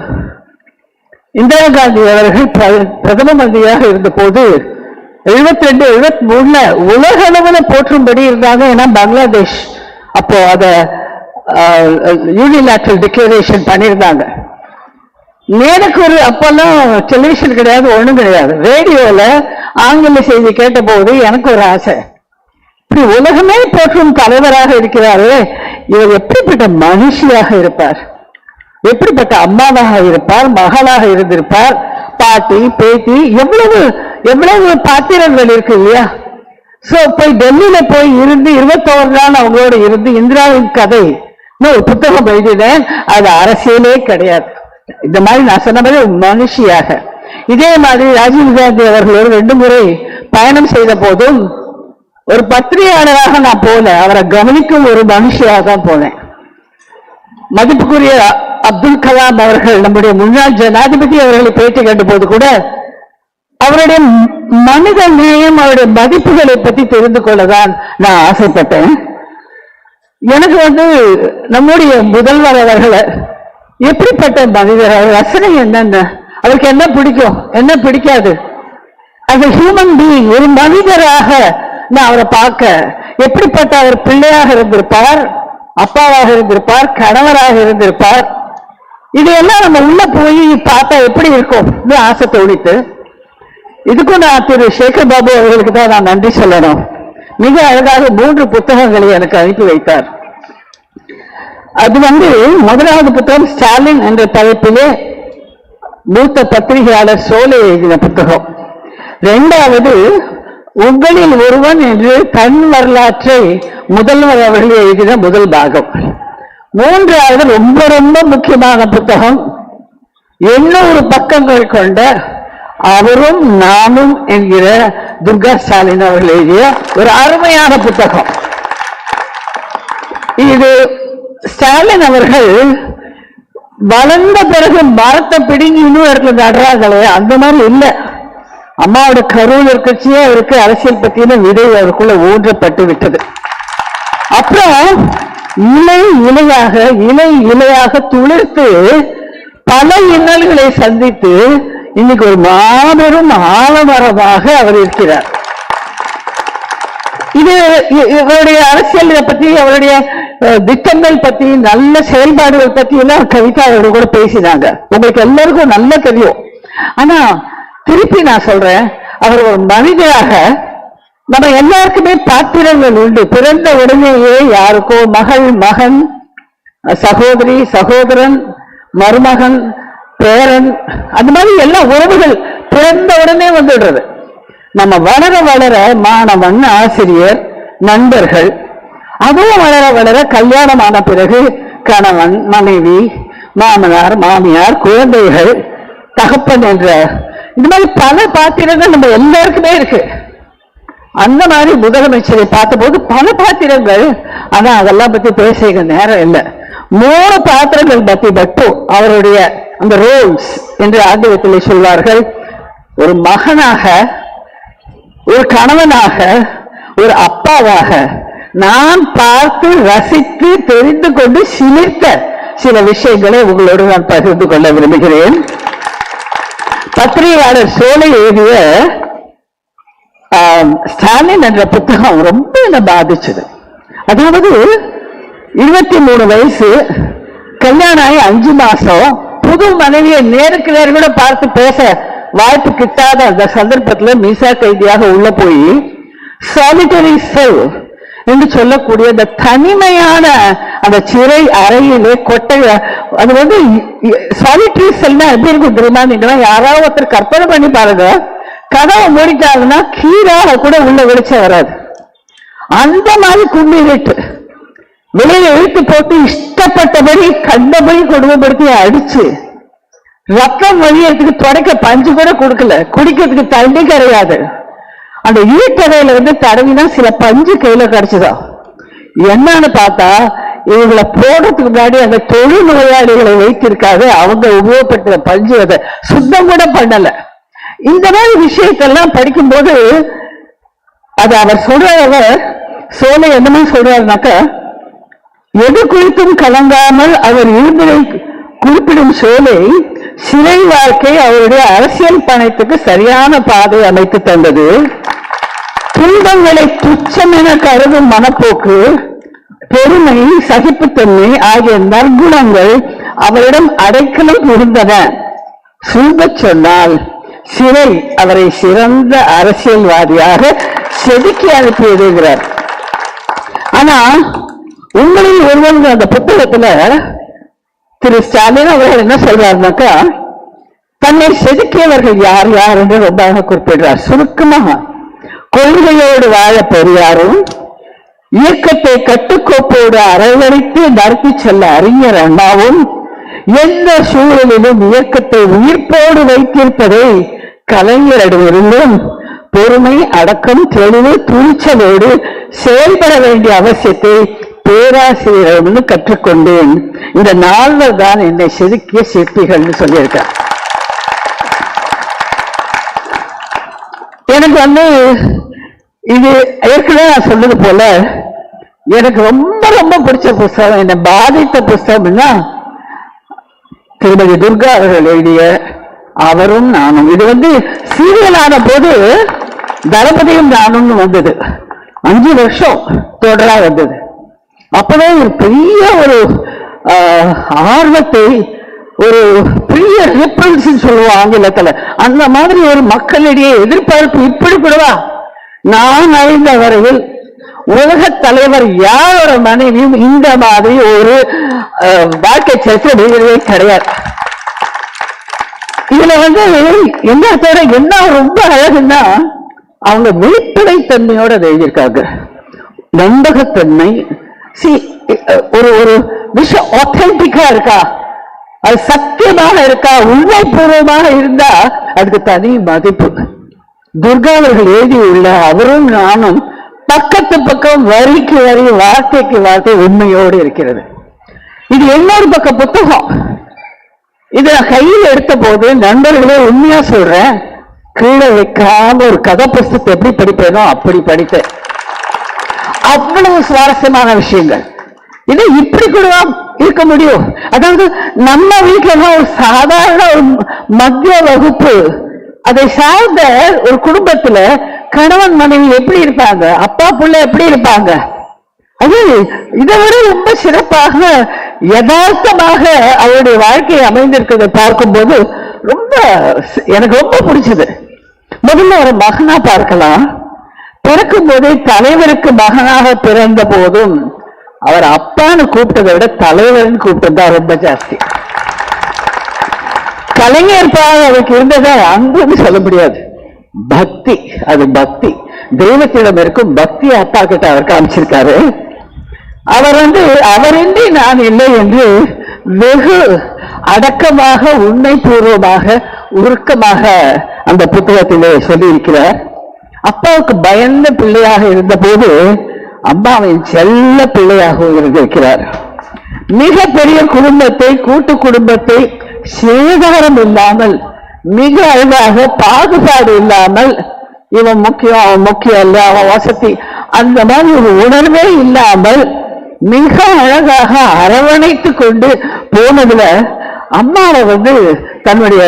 B: இந்திரா காந்தி அவர்கள் பிரதம மந்திரியாக இருந்த போது 72, 73 உலக அளவில் போற்றும்படி இருந்தாங்க. ஏன்னா பங்களாதேஷ் அப்போ அத யூனிலேட்ரல் டிக்ளரேஷன் பண்ணியிருந்தாங்க. எனக்கு ஒரு அப்பெல்லாம் டெலிவிஷன் கிடையாது, ஒண்ணும் கிடையாது. ரேடியோல ஆங்கில செய்தி கேட்ட போது எனக்கு ஒரு ஆசை, இப்படி உலகமே போற்றும் தலைவராக இருக்கிறாரு, இவர் எப்படிப்பட்ட மனுஷியாக இருப்பார், எப்படிப்பட்ட அம்மாவாக இருப்பார், மகளாக இருந்திருப்பார், பாட்டி பேத்தி, எவ்வளவு எவ்வளவு பாத்திரங்கள் இருக்கு இல்லையா? சோ போய் டெல்லியில போய் இருந்து 21 நாள் அவங்களோட இருந்து இந்திராவின் கதை ஒரு புத்தகம் எழுதினேன். அது அரசியலே கிடையாது. இந்த மாதிரி நான் சொன்ன மாதிரி மனுஷியாக. இதே மாதிரி ராஜீவ் காந்தி அவர்களோடு 2 முறை பயணம் செய்த போதும் ஒரு பத்திரிகையாளராக நான் போல, அவரை கவனிக்கும் ஒரு மனுஷியாக தான் போனேன். மதிப்புக்குரிய அப்துல் கலாம் அவர்கள், நம்முடைய முன்னாள் ஜனாதிபதி அவர்களை பேட்டி கேட்ட போது கூட அவருடைய மனித நேயம், அவருடைய மதிப்புகளை பற்றி தெரிந்து கொள்ளதான் நான் ஆசைப்பட்டேன். எனக்கு நம்முடைய முதல்வர் அவர்களை எப்படிப்பட்ட மனிதர், அவர் ரசனை என்னென்ன, அவருக்கு என்ன பிடிக்கும் என்ன பிடிக்காது, அது ஹியூமன் பீயிங், ஒரு மனிதராக நான் அவரை பார்க்க, எப்படிப்பட்ட அவர் பிள்ளையாக இருந்திருப்பார், அப்பாவாக இருந்திருப்பார், கணவராக இருந்திருப்பார், இதையெல்லாம் நம்ம உள்ள போய் பார்த்தா எப்படி இருக்கும் ஆசை தோணித்து. இதுக்கும் நான் திரு சேகர் பாபு அவர்களுக்கு தான் நான் நன்றி சொல்லணும். மிக அழகாக 3 புத்தகங்களை எனக்கு அனுப்பி வைத்தார். அது முதலாவது புத்தகம் ஸ்டாலின் என்ற தலைப்பிலே மூத்த பத்திரிகையாளர் சோலை எழுதின புத்தகம். 2வது உங்களில் ஒருவன் என்று தன் வரலாற்றை முதல்வர் அவர்கள் எழுதின முதல் பாகம். 3வது ரொம்ப ரொம்ப முக்கியமான புத்தகம், 800 பக்கங்கள் கொண்ட அவரும் நாமும் என்கிற துர்கா ஸ்டாலின் அவர்கள் எழுதிய ஒரு அருமையான புத்தகம். இது ஸ்டாலின் அவர்கள் வளர்ந்த பிறகு மரத்தை பிடிங்கி இன்னும் இடத்துல நடுறாங்களே, அந்த மாதிரி இல்லை. அம்மாவோட கருவில் இருக்கச்சியே அவருக்கு அரசியல் பற்றின விதை அவருக்குள்ள ஊன்றப்பட்டு விட்டது. அப்புறம் இலை இலையாக துளிர்த்து பல இன்னல்களை சந்தித்து இன்னைக்கு ஒரு மாபெரும் ஆலமரமாக அவர் இருக்கிறார். இது இவருடைய அரசியல் பத்தி, அவருடைய திட்டங்கள் பத்தி, நல்ல செயல்பாடுகள் பத்தி எல்லாம் கவிதா அவரோட கூட பேசினாங்க. உங்களுக்கு எல்லாருக்கும் நல்லா தெரியும். ஆனா திருப்பி நான் சொல்றேன், அவர் ஒரு மனிதராக நம்ம எல்லாருக்குமே பாத்திரங்கள் உண்டு. பிறந்த உடனேயே யாருக்கோ மகள், மகன், சகோதரி, சகோதரன், மருமகன், பேரன், அந்த மாதிரி எல்லா உறவுகள் பிறந்த உடனே வந்துடுறது. நம்ம வளர வளர மாணவன், ஆசிரியர், நண்பர்கள், அதுவும் வளர வளர கல்யாணமான பிறகு கணவன், மனைவி, மாமனார், மாமியார், குழந்தைகள், தகப்பன் என்ற இந்த மாதிரி பல பாத்திரங்கள் நம்ம எல்லாருக்குமே இருக்கு. அந்த மாதிரி முதலமைச்சரை பார்த்தபோது பல பாத்திரங்கள். ஆனா அதெல்லாம் பத்தி பேச நேரம் இல்லை. 3 பாத்திரங்கள் பத்தி மட்டும் அவருடைய அந்த ரோல்ஸ் என்று ஆங்கிலத்தில் சொல்வார்கள். ஒரு மகனாக, ஒரு கணவனாக, ஒரு அப்பாவாக நான் பார்த்து ரசித்து தெரிந்து கொண்டு சிலிர்த்த சில விஷயங்களை உங்களோடு நான் பகிர்ந்து கொள்ள விரும்புகிறேன். பத்திரிகையாளர் சோலை எழுதிய ஸ்டாலின் என்ற புத்தகம் ரொம்ப என்ன பாதிச்சது. அதாவது 23 வயசு, கல்யாணம் ஆகி 5 மாசம், புது மனைவியை நேருக்கு நேர் கூட பார்த்து பேச வாய்ப்பு கிட்டாத அந்த சந்தர்ப்பத்தில் மீசா கைதியாக உள்ள போய் சாலிட்டரி செல் என்று சொல்லக்கூடிய அந்த தனிமையான அந்த சிறை அறையிலே கொட்டை, அது வந்து சாலிட்டரி செல்னா எப்படி இருக்கும் தெரியுமா? நீங்களா யாராவது ஒருத்தர் கற்பனை பண்ணி பாருங்க, கதவை மூடிட்டாங்கன்னா கீழாக கூட உள்ள வெளிச்சம் வராது. அந்த மாதிரி கும்பிட்டு வெளியில இழுத்து போட்டு இஷ்டப்பட்டபடி கண்டபடி கொடுமைப்படுத்தி அடிச்சு ரத்தம் வழியறதுக்கு தொடக்க பஞ்சு கூட கொடுக்கல, குடிக்கிறதுக்கு தண்ணி கிடையாது. அந்த ஈட்டடையில வந்து தடவினா சில பஞ்சு கையில கிடைச்சுதான். என்னன்னு பார்த்தா இவங்களை போடுறதுக்கு முன்னாடி அந்த தொழில் நோயாளிகளை வைத்திருக்காது, அவங்க உபயோகப்படுத்துற பஞ்சு அதை சுத்தம் கூட பண்ணல. இந்த மாதிரி விஷயத்தெல்லாம் படிக்கும்போது அது அவர் சொல்றவர் சோலை என்னமே சொல்றாருனாக்க, எது குறித்தும் கலங்காமல் அவர் இருந்ததை குறிப்பிடும் சோலை சிறை வாழ்க்கை அவருடைய அரசியல் பணத்துக்கு சரியான பாதை அமைத்து தந்தது. துன்பங்களை துச்சம் என கருதும் மனப்போக்கு, பெருமை, சகிப்புத்தன்மை ஆகிய நற்குணங்கள் அவரிடம் அடைக்கலம் இருந்தன. சுருங்கச் சொன்னால் சிறை அவரை சிறந்த அரசியல்வாதியாக செதுக்கி அனுப்பியதுங்கிறார். ஆனா உங்களில் ஒருவன் அந்த புத்தகத்துல திரு ஸ்டாலின் அவர்கள் என்ன சொல்றாருனாக்கா, தன்னை செதுக்கியவர்கள் யார் யார் என்று ரொம்ப குறிப்பிடுறார். சுருக்கமாக, கொள்கையோடு வாழ பெரியாரும், இயக்கத்தை கட்டுக்கோப்போடு அரவணைத்து நடத்தி செல்ல அறிஞர் அண்ணாவும், எந்த சூழலிலும் இயக்கத்தை உயிர்ப்போடு வைத்திருப்பதை கலைஞரிடமிருந்தும் பொறுமை, அடக்கம், தெளிவு, துணிச்சலோடு செயல்பட வேண்டிய அவசியத்தை பேராசிரியரிடமிருந்து கற்றுக்கொண்டேன். இந்த 4 தான் என்னை செதுக்கிய சிற்பிகள் சொல்லியிருக்கார். எனக்கு வந்து இது ஏற்கனவே நான் சொன்னது போல எனக்கு ரொம்ப ரொம்ப பிடிச்ச புஸ்தகம், என்னை பாதித்த புஸ்தகம்னா திருமதி துர்கா அவர்கள் எழுதிய அவரும் நானும். இது வந்து சீரியலான போது தளபதியும் நானும் வந்தது. 5 வருஷம் தொடரா வந்தது. அப்பவே ஒரு பெரிய ஒரு ஆர்வத்தை, ஒரு பெரிய ரிப்பல்ஸ் சொல்லுவோம் ஆங்கிலத்துல, அந்த மாதிரி ஒரு மக்களிடையே எதிர்பார்ப்பு. இப்படி கூடவா? நான் அறிந்த வரையில் உலக தலைவர் யாரோட மனைவியும் இந்த மாதிரி ஒரு வாழ்க்கை சரித்திர கிடையாது. இதுல வந்து என்னத்தோட என்ன ரொம்ப அழகுன்னா, அவங்க வெளிப்படைத்தன்மையோட எழுதியிருக்காங்க. நம்பகத்தன்மை, ஒரு ஒரு விஷயம் ஆத்தென்டிக்கா இருக்கா, அது சத்தியமாக இருக்கா, உண்மைபூர்வமாக இருந்தா அதுக்கு தனி மதிப்பு. துர்கா அவர்கள் எழுதியுள்ள அவரும் நானும் பக்கத்து பக்கம் வரிக்கு வரி வார்த்தைக்கு வார்த்தை உண்மையோடு இருக்கிறது. இது இன்னொரு பக்க புத்தகம். இதை நான் கையில் எடுத்த போது நண்பர்களே உண்மையா சொல்றேன், கீழே வைக்காம ஒரு கதை புஸ்தகத்தை எப்படி படிப்பேனோ அப்படி படித்தேன். அவ்வளவு சுவாரஸ்யமான விஷயங்கள். இது இப்படி கூட இருக்க முடியும். அதாவது நம்ம வீட்டுல ஒரு சாதாரண ஒரு மத்திய வகுப்பு அதை சார்ந்த ஒரு குடும்பத்துல கணவன் மனைவி எப்படி இருப்பாங்க, அப்பா பிள்ளை எப்படி இருப்பாங்க, அது இதை விட ரொம்ப சிறப்பாக யதார்த்தமாக அவருடைய வாழ்க்கையை அமைந்திருக்கிறதை பார்க்கும்போது ரொம்ப எனக்கு ரொம்ப பிடிச்சது. முதல்ல ஒரு மகனா பார்க்கலாம். பிறக்கும் போதே தலைவருக்கு மகனாக பிறந்த போதும் அவர் அப்பான்னு கூப்பிட்டதை விட தலைவர்னு கூப்பிட்டது தான் ரொம்ப ஜாஸ்தி. கலைஞர் அவருக்கு இருந்ததை அன்புன்னு சொல்ல முடியாது, பக்தி. அது பக்தி, தெய்வத்திடம் இருக்கும் பக்தி அப்பா கிட்ட அவர் காமிச்சிருக்காரு. அவர் அவரின்றி நான் இல்லை என்று வெகு அடக்கமாக உண்மை பூர்வமாக உருக்கமாக அந்த புத்தகத்திலே சொல்லியிருக்கிறார். அப்பாவுக்கு பயந்த பிள்ளையாக இருந்த போது அம்மாவின் செல்ல பிள்ளையாகவும் இருந்திருக்கிறார். மிக பெரிய குடும்பத்தை, கூட்டு குடும்பத்தை சேதாரம் இல்லாமல், மிக அழகாக பாகுபாடு இல்லாமல், இவன் முக்கியம் அவன் முக்கியம் இல்ல, அவன் வசதி, அந்த மாதிரி ஒரு உணர்வே இல்லாமல் மிக அழகாக அரவணைத்து கொண்டு போனதுல அம்மாவை தன்னுடைய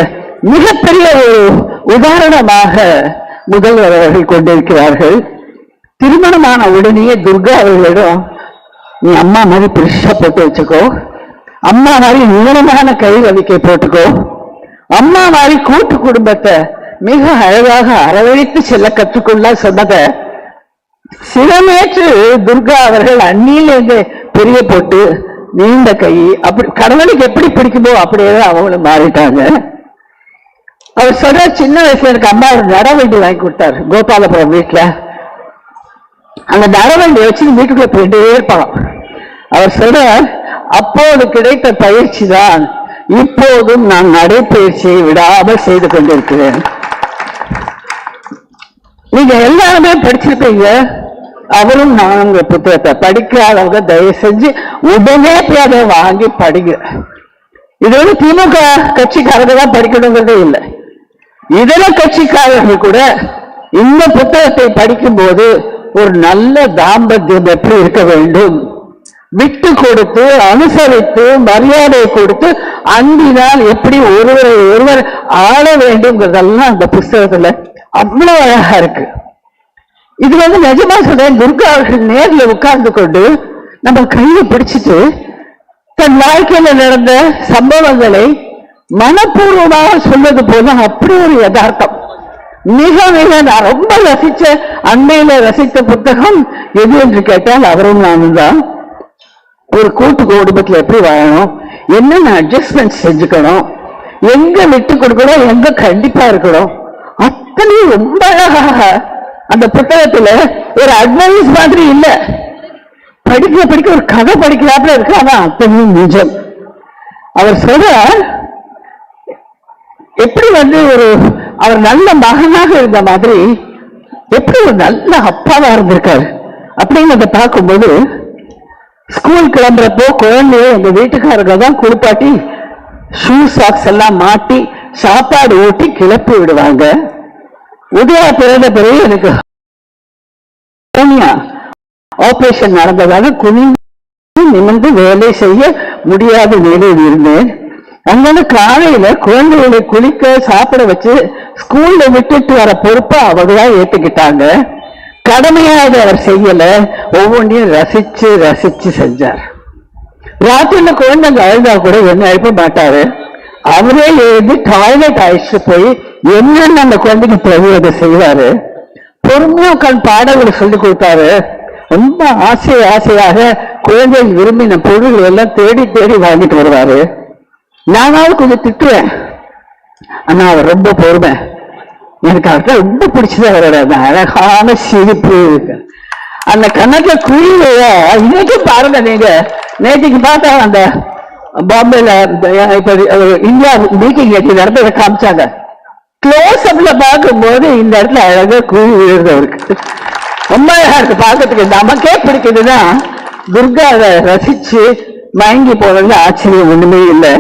B: மிகப்பெரிய ஒரு உதாரணமாக முதல்வர் அவர்கள் கொண்டிருக்கிறார்கள். திருமணமான உடனேயே துர்கா அவர்களிடம், நீ அம்மா மாதிரி பெருசா போட்டு வச்சுக்கோ, அம்மா மாதிரி நீளமான கை வலிக்கை போட்டுக்கோ, அம்மா மாதிரி கூட்டு குடும்பத்தை மிக அழகாக அரவணைத்து செல்ல கற்றுக்கொள்ள சொன்னதை சிறமேற்று துர்கா அவர்கள் அண்ணியிலிருந்து பெரிய போட்டு நீண்ட கை அப்படி கடவுளுக்கு எப்படி பிடிக்குமோ அப்படியே அவங்களும் மாறிட்டாங்க. அவர் சொல்ற, சின்ன வயசுல எனக்கு அம்மா ஒரு நடவண்டி வாங்கி கொடுத்தாரு கோபாலபுரம் வீட்டுல. அந்த நடவண்டியை வச்சு வீட்டுக்குள்ள போயிட்டே இருப்பாங்க. அவர் சொல்ற, அப்போது கிடைத்த பயிற்சி தான் இப்போதும் நான் நடைப்பயிற்சியை விடாமல் செய்து கொண்டிருக்கிறேன். நீங்க எல்லாருமே படிச்சிருப்பீங்க, அவரும் நான் உங்க புத்தகத்தை படிக்காதவங்க தயவு செஞ்சு உடனே போய் அதை வாங்கி படிங்க. இது திமுக கட்சிக்காரங்க தான் படிக்கணுங்கிறதே இல்லை, இதர கட்சிக்காரர்கள் கூட இந்த புத்தகத்தை படிக்கும் போது ஒரு நல்ல தாம்பத்தியம் எப்படி இருக்க வேண்டும், விட்டு கொடுத்து அனுசரித்து மரியாதை கொடுத்து அன்பினால் எப்படி ஒருவரை ஒருவர் ஆள வேண்டும்ங்கிறதெல்லாம் அந்த புஸ்தகத்துல அவ்வளவு அழகா இருக்கு. இது நிஜமா சொல்றேன், துர்கா அவர்கள் நேரில் உட்கார்ந்து கொண்டு நம்ம கையை பிடிச்சிட்டு தன் வாழ்க்கையில நடந்த சம்பவங்களை மனப்பூர்வமாக சொல்வது போல அப்படி ஒரு யதார்த்தம். மிக மிக நான் ரொம்ப ரசிச்ச, அண்மையில ரசித்த புத்தகம் எது என்று கேட்டால் அவரும் நானும் தான். ஒரு கூட்டு குடும்பத்தில் எப்படி வாழணும், என்னென்ன அட்ஜஸ்ட்மெண்ட் செஞ்சுக்கணும், எங்க விட்டு கொடுக்கணும், எங்க கண்டிப்பா இருக்கணும், அத்தனையும் ரொம்ப அழகாக அந்த புத்தகத்துல ஒரு அட்வைஸ் மாதிரி இல்ல, படிக்க படிக்க ஒரு கதை படிக்கிறாப்புல இருக்கு. ஆனா அத்தனையும் நிஜம். அவர் சொல்ற, எப்படி ஒரு அவர் நல்ல மகனாக இருந்த மாதிரி எப்படி ஒரு நல்ல அப்பாவா இருந்திருக்காரு அப்படிங்கிறத பார்க்கும்போது, ஸ்கூல் கிளம்புறப்போ குழந்தைய எங்க வீட்டுக்காரங்க தான் குளிப்பாட்டி ஷூ சாக்ஸ் எல்லாம் மாட்டி சாப்பாடு ஊட்டி கிளப்பி விடுவாங்க. உதயா பிறந்த பிறகு எனக்கு ஆபரேஷன் நடந்ததாக குனிந்து நிமிர்ந்து வேலை செய்ய முடியாத நிலையில் இருந்தேன். அங்கே காலையில குழந்தைகளை குளிக்க சாப்பிட வச்சு ஸ்கூல்ல விட்டுட்டு வர பொறுப்பை அவங்கதான் ஏத்துக்கிட்டாங்க. கடமையாக அவர் செய்யல, ஒவ்வொன்றையும் ரசிச்சு ரசிச்சு செஞ்சார். ராத்திரில குழந்தைங்க அழுதா கூட என்ன எழுப்ப மாட்டாரு, அவரே எழுதி டாய்லெட் அழைச்சிட்டு போய் என்னென்ன அந்த குழந்தைக்கு தேவை அதை செய்வாரு. பொறுமையா உட்காந்து பாடங்களை சொல்லி கொடுத்தாரு. ரொம்ப ஆசையாக குழந்தைகள் விரும்பின பொருள்கள் எல்லாம் தேடி தேடி வாங்கிட்டு வருவாரு. நானாவது கொஞ்சம் திட்டுவேன், ஆனா அவர் ரொம்ப பொறுமை. எனக்கு அவர்கிட்ட ரொம்ப பிடிச்சது அவரோட அந்த அழகான சிரிப்பு, அந்த கண்ணத்துல குழிவைய இன்னைக்கு பாருங்க. நீங்க நேற்றுக்கு பார்த்தா அந்த பாம்பேல இப்ப இந்தியா மீட்டிங் நடந்ததை காமிச்சாங்க. க்ளோஸ் அப்ல பார்க்கும் போது இந்த இடத்துல அழகா குழி விழுது அவருக்கு. ரொம்ப அழகா இருக்கு பார்க்கறதுக்கு. நமக்கே பிடிக்குதுதான் துர்கா அதை ரசிச்சு மயங்கி போனது ஆச்சரியம் ஒண்ணுமே இல்லை.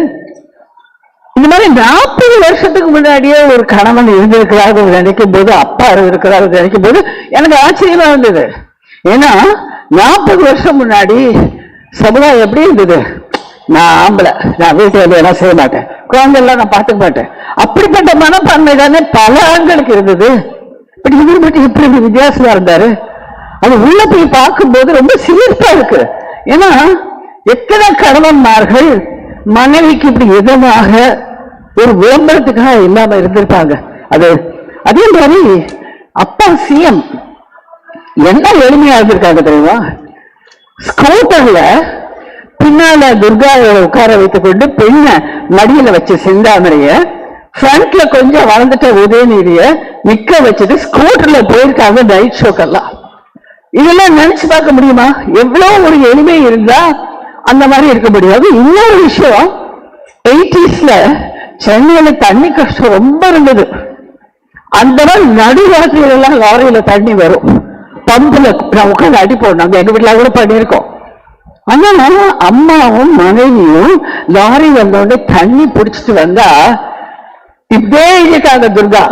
B: இந்த மாதிரி 40 வருஷத்துக்கு முன்னாடியே ஒரு கணவன் இருந்திருக்கிறார் நினைக்கும் போது, அப்பா இருக்கிறார் நினைக்கும் போது எனக்கு ஆச்சரியமா இருந்தது. ஏன்னா 40 வருஷம் முன்னாடி சமுதாயம் எப்படி இருந்தது? நான் ஆம்பளை, நான் வீட்டு வேலையெல்லாம் செய்ய மாட்டேன், குழந்தைலாம் நான் பார்த்துக்க மாட்டேன், அப்படிப்பட்ட மனப்பான்மை தானே பல ஆண்களுக்கு இருந்தது. பட் இவர் மட்டும் எப்படி வித்தியாசமா இருந்தாரு? அது உள்ள போய் பார்க்கும்போது ரொம்ப சிலிர்ப்பா இருக்கு. ஏன்னா எத்தனை கணவன்மார்கள் மனைவிக்கு இப்படி இதமாக ஒரு விளம்பரத்துக்காக இல்லாம இருந்திருப்பாங்க. அதே மாதிரி அப்பா சிஎம் என்ன எளிமையா இருந்திருக்காங்க தெரியுமா? ஸ்கூட்டர்ல பின்னால துர்காவை உட்கார வைத்துக் கொண்டு பெண்ண மடியில வச்சு செந்தாமரைய ஃப்ரண்ட்ல கொஞ்சம் வளர்ந்துட்ட உதயநிதிய நிக்க வச்சுட்டு ஸ்கூட்டர்ல போயிருக்காங்க நைட் ஷோக்கெல்லாம். இதெல்லாம் நினைச்சு பார்க்க முடியுமா? எவ்வளவு ஒரு எளிமை இருந்தா அந்த மாதிரி இருக்க முடியாது. இன்னொரு விஷயம், 80sல சென்னையில தண்ணி கஷ்டம் ரொம்ப இருந்தது. அந்த மாதிரி நடுராத்திரியில எல்லாம் லாரியில தண்ணி வரும், பம்புல உட்காந்து அடிப்போம். நாங்க எங்க வீட்டுல கூட பண்ணியிருக்கோம். ஆனா அம்மாவும் மனைவியும் லாரி வந்தோடனே தண்ணி பிடிச்சிட்டு வந்தா இப்படியே இருக்காங்க துர்கா,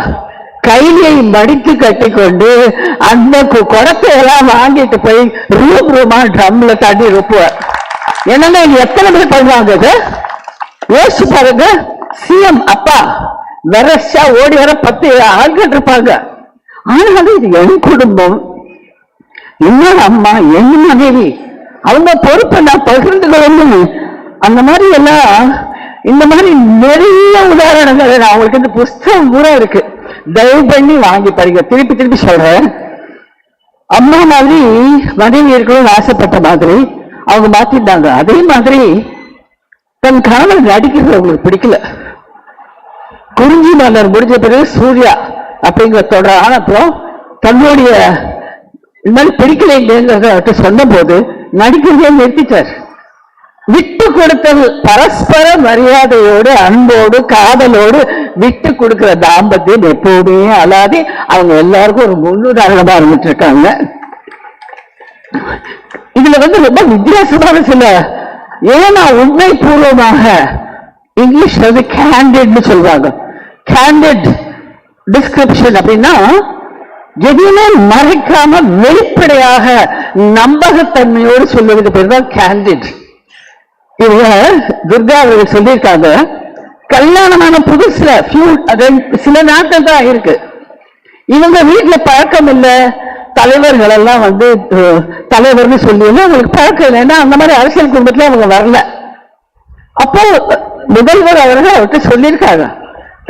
B: கையை மடித்து கட்டி கொண்டு அந்த குடத்தை எல்லாம் வாங்கிட்டு போய் ரூமா ட்ரம்ல தண்ணி ரொப்புவார். என்னன்னா எத்தனை பேர் பண்ணுவாங்க யோசிச்சு பாருங்க. சிஎம் அப்பா வெரசா ஓடி வர 10 ஆள்கள் இருப்பாங்க. ஆனாலும் இது என் குடும்பம், என்னோட அம்மா, என் மனைவி, அவங்க பொறுப்பை நான் பகிர்ந்து கொள்ளணும். அந்த மாதிரி எல்லாம் இந்த மாதிரி நிறைய உதாரணங்கள் நான் அவங்களுக்கு இந்த புஸ்தகம் பூரா இருக்கு, தயவு பண்ணி வாங்கி படிக்க. திருப்பி திருப்பி சொல்றேன், அம்மா மாதிரி மனைவி இருக்கணும்னு ஆசைப்பட்ட மாதிரி அவங்க மாத்திட்டாங்க. அதே மாதிரி தன் கணவன் நடிக்கிறது அவங்களுக்கு பிடிக்கல. குறிஞ்சி மலர் முடிஞ்ச பிறகு சூர்யா அப்படிங்கிற தொடர் ஆனப்புறம் தன்னுடைய இந்த மாதிரி பிடிக்கலைங்கிறத சொன்ன போது நடிக்கிறதே நிறுத்திட்டார். விட்டு கொடுத்தல், பரஸ்பர மரியாதையோடு அன்போடு காதலோடு விட்டு கொடுக்கிற தாம்பத்தியம் எப்போதுமே அல்லாது அவங்க எல்லாருக்கும் ஒரு முன்னுதாரணமா இருந்துட்டு இருக்காங்க. இதுல ரொம்ப வித்தியாசமான சில, ஏன்னா உண்மை பூர்வமாக இங்கிலீஷ் கேண்டிட்னு சொல்றாங்க. கேண்டிட் டிஸ்கிரிப்ஷன் அப்படின்னா எதுவுமே மறைக்காம வெளிப்படையாக நம்பகத்தன்மையோடு சொல்லுவதுக்கு பேர் தான் கேண்டிட். இவங்க துர்கா அவர்கள் சொல்லியிருக்காங்க, கல்யாணமான புதுசுல சில நாட்கள் தான் இருக்கு, இவங்க வீட்டுல பழக்கம் இல்லை, தலைவர்கள் எல்லாம் தலைவர்னு சொல்லி அவங்களுக்கு பழக்கம் இல்லைன்னா அந்த மாதிரி அரசியல் குடும்பத்துல அவங்க வரல. அப்போ முதல்வர் அவர்கள் அவர்கிட்ட சொல்லியிருக்காங்க,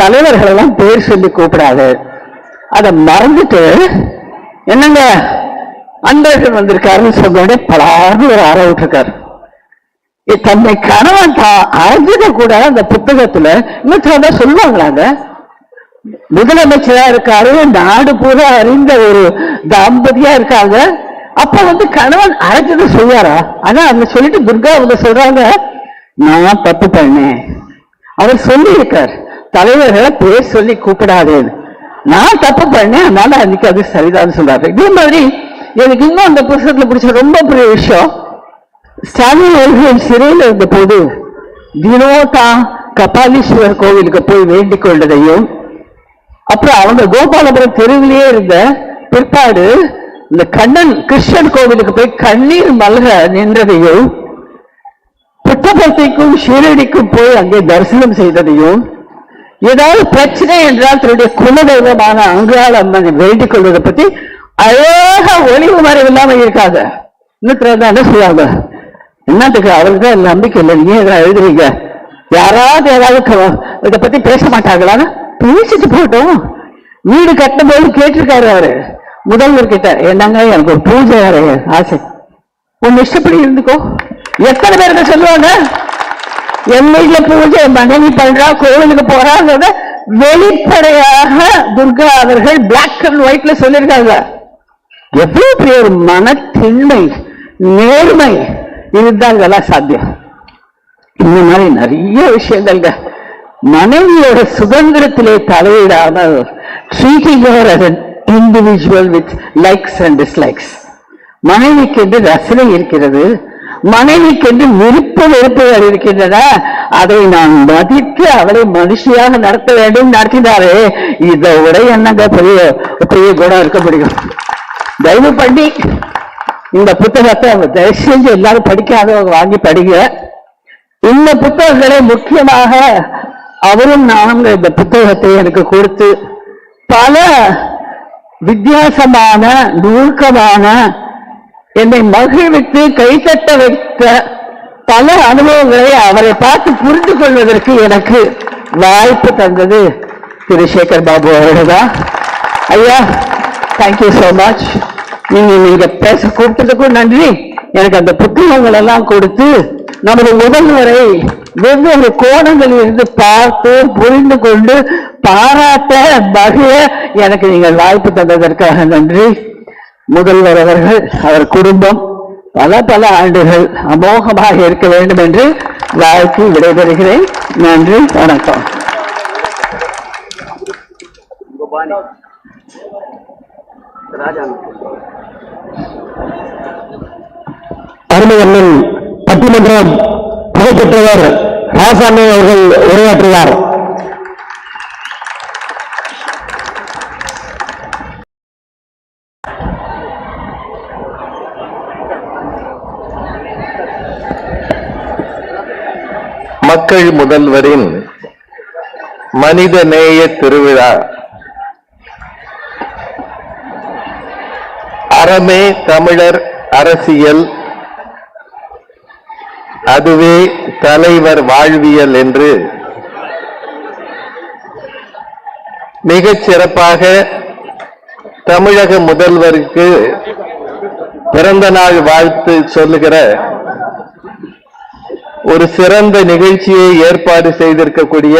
B: தலைவர்கள் எல்லாம் பேர் சொல்லி கூப்பிடாது, அதை மறந்துட்டு என்னங்க அன்பர்கள் வந்திருக்காருன்னு சொன்ன பலாறு ஒரு அற விட்டுருக்காரு. தன்னை கணவன் அறிஞ்சத கூட அந்த புத்தகத்துல இன்னும் சொல்லுவாங்களாங்க, முதலமைச்சரா இருக்காரு, நாடு பூரா அறிந்த ஒரு தாம்பதியா இருக்காங்க. அப்ப கணவன் அழைச்சதை சொல்லுவாரா? ஆனா அவங்க சொல்லிட்டு துர்கா அவங்க சொல்றாங்க, நான் தப்பு பண்ணேன். அவர் சொல்லி இருக்கார், தலைவர்களை பேர் சொல்லி கூப்பிடாதேன்னு. நான் தப்பு பண்ணேன், அதனால அன்னைக்கு அது சரிதான் சொல்றாரு. இதே மாதிரி எனக்கு இன்னும் அந்த புத்தகத்துல பிடிச்ச ரொம்ப பெரிய விஷயம், ஸ்டாலின் அவர்கள் சிறையில் இருந்த போது வினோதா கபாலீஸ்வரர் கோவிலுக்கு போய் வேண்டிக் கொண்டதையும், அப்புறம் அவங்க கோபாலபுரம் தெருவிலேயே இருந்த பிற்பாடு இந்த கண்ணன் கிருஷ்ணன் கோவிலுக்கு போய் கண்ணீர் மல்க நின்றதையும், புட்டபர்த்திக்கும் ஷீரடிக்கும் போய் அங்கே தரிசனம் செய்ததையும், ஏதாவது பிரச்சனை என்றால் தன்னுடைய குலதெய்வமான அங்காள அம்மனை வேண்டிக் கொள்வதை பத்தி அழகா ஒளிவு மறைவு இல்லாம இருக்காங்க. இன்னும் என்ன சொல்லுவாங்க, என்னத்துக்கு அவருக்கு தான் நம்பிக்கை இல்லை, நீங்க இதெல்லாம் எழுதுறீங்க, யாராவது ஏதாவது இதை பத்தி பேச மாட்டாங்களான்னு பேசிட்டு போட்டோம். வீடு கட்டும் போது கேட்டிருக்காரு அவரு முதல்வர் கிட்ட, என்னங்க எனக்கு ஒரு பூஜை ஆசை, உன் இஷ்டப்படி இருந்துக்கோ. எத்தனை பேருக்கு சொல்லுவாங்க, என் வீட்டுல பூஜை மனைவி பண்றா, கோவிலுக்கு போறாங்கிறத வெளிப்படையாக துர்கா அவர்கள் பிளாக் அண்ட் ஒயிட்ல சொல்லியிருக்காங்க. எவ்வளவு பெரிய ஒரு மனத்தின்மை, நேர்மை இதுதான் இதெல்லாம் சாத்தியம். இந்த மாதிரி நிறைய விஷயங்கள்ங்க. மனைவியோட சுதந்திரத்திலே தலையிடாமல் treating her as an individual with likes and dislikes. மனைவிக்கு என்று ரசனை இருக்கிறது, மனைவிக்கு என்று விருப்ப வெறுப்புகள் இருக்கின்றன. அதை நான் மதித்து அவளை மனுஷியாக நடத்த வேண்டும். நடத்தினாரே, இதை விட என்னங்க பெரிய பெரிய குணம் இருக்க முடியும்? தயவு பண்ணி இந்த புத்தகத்தை தயவு செஞ்சு எல்லாரும் படிக்காதவங்க வாங்கி படிங்க. இந்த புத்தகங்களை முக்கியமாக அவரும் நானும் இந்த புத்தகத்தை எனக்கு கொடுத்து பல வித்தியாசமான நுணுக்கமான என்னை மகிழ்வித்து கைத்தட்ட வைத்த பல அனுபவங்களை அவரை பார்த்து புரிந்து கொள்வதற்கு எனக்கு வாய்ப்பு தந்தது திரு சேகர் பாபு அவர்கள்தான். ஐயா, தேங்க்யூ சோ மச். நீங்க பேச கூப்பிட்டதுக்கும் நன்றி. எனக்கு அந்த புத்தகங்கள் எல்லாம் கொடுத்து நமது முதல்வரை வெவ்வேறு கோணங்களில் இருந்து பார்த்து புரிந்து கொண்டு பாராட்ட மகிழ எனக்கு நீங்கள் வாய்ப்பு தந்ததற்காக நன்றி. முதல்வர் அவர்கள், அவர் குடும்பம் பல பல ஆண்டுகள் அமோகமாக இருக்க வேண்டும் என்று வாழ்த்து விடைபெறுகிறேன். நன்றி, வணக்கம்.
C: அருமையண்ணன் பட்டிமன்றம் புகழ்பெற்றவர் ராசாமி அவர்கள் உரையாற்றுவார்.
D: மக்கள் முதல்வரின் மனிதநேய திருவிழா. அறமே தமிழர் அரசியல், அதுவே தலைவர் வாழ்வியல் என்று மிகச் சிறப்பாக தமிழக முதல்வருக்கு பிறந்த நாள் வாழ்த்து சொல்லுகிற ஒரு சிறந்த நிகழ்ச்சியை ஏற்பாடு செய்திருக்கக்கூடிய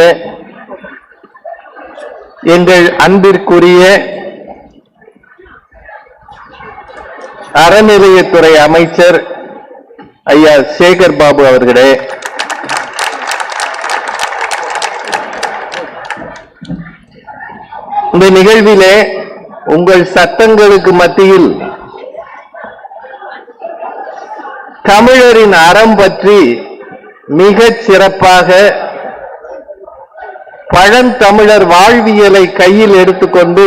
D: எங்கள் அன்பிற்குரிய அறநிலையத்துறை அமைச்சர் ஐயா சேகர் பாபு அவர்களே, இந்த நிகழ்விலே உங்கள் சட்டங்களுக்கு மத்தியில் தமிழரின் அறம் பற்றி மிகச் சிறப்பாக பழந்தமிழர் வாழ்வியலை கையில் எடுத்துக்கொண்டு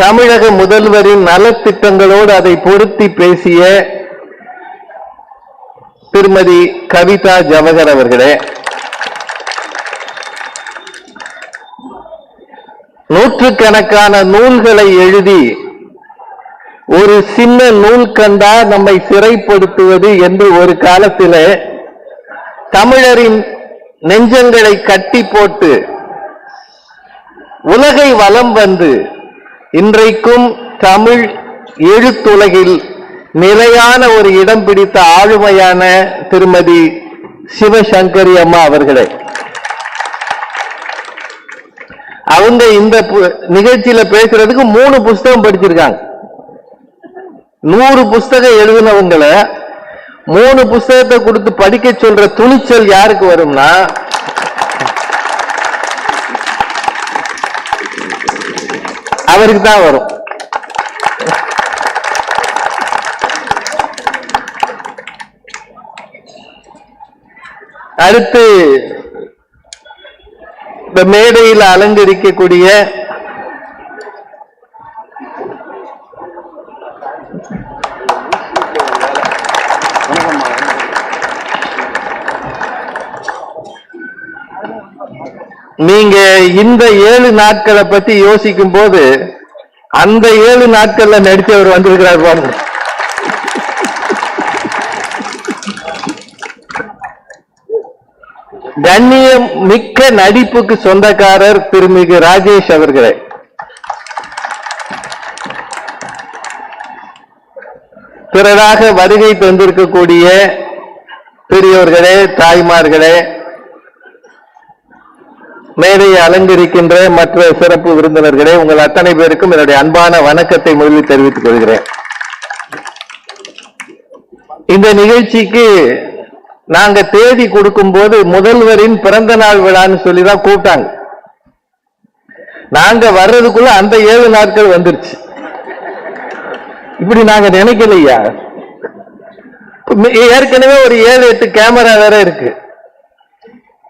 D: தமிழக முதல்வரின் நலத்திட்டங்களோடு அதை பொருத்தி பேசிய திருமதி கவிதா ஜவஹர் அவர்களே, நூற்றுக்கணக்கான நூல்களை எழுதி ஒரு சின்ன நூல் கண்டா நம்மை சிறைப்படுத்துவது என்று ஒரு காலத்திலே தமிழரின் நெஞ்சங்களை கட்டி போட்டு உலகை வலம் வந்து இன்றைக்கும் தமிழ் எழுத்துலகில் நிலையான ஒரு இடம் பிடித்த ஆளுமையான திருமதி சிவசங்கரி அம்மா அவர்களே, அவங்க இந்த நிகழ்ச்சியில பேசுறதுக்கு 3 புஸ்தகம் படிச்சிருக்காங்க. 100 புஸ்தகம் எழுதினவங்களை 3 புஸ்தகத்தை கொடுத்து படிக்க சொல்ற துணிச்சல் யாருக்கு வரும்னா அவருக்கு தான் வரும். அடுத்து இந்த மேடையில் அலங்கரிக்கக்கூடிய நீங்க இந்த 7 நாட்களை பத்தி யோசிக்கும் போது அந்த 7 நாட்கள்ல நடிச்சவர் வந்திருக்கிறார் பாருங்க. கண்ணியம் மிக்க நடிப்புக்கு சொந்தக்காரர் திருமிகு ராஜேஷ் அவர்களே, பிறராக வருகை தந்திருக்கக்கூடிய பெரியோர்களே, தாய்மார்களே, மேடையை அலங்கரிக்கின்ற மற்ற சிறப்பு விருந்தினர்களே, உங்கள் அத்தனை பேருக்கும் என்னுடைய அன்பான வணக்கத்தை முதலில் தெரிவித்துக் கொள்கிறேன். இந்த நிகழ்ச்சிக்கு நாங்க தேதி கொடுக்கும் போது முதல்வரின் பிறந்த நாள் விழான்னு சொல்லிதான் கூப்பிட்டாங்க. நாங்க வர்றதுக்குள்ள அந்த 7 நாட்கள் வந்துருச்சு. இப்படி நாங்க நினைக்கலையா? ஏற்கனவே ஒரு 7-8 கேமரா வேற இருக்கு.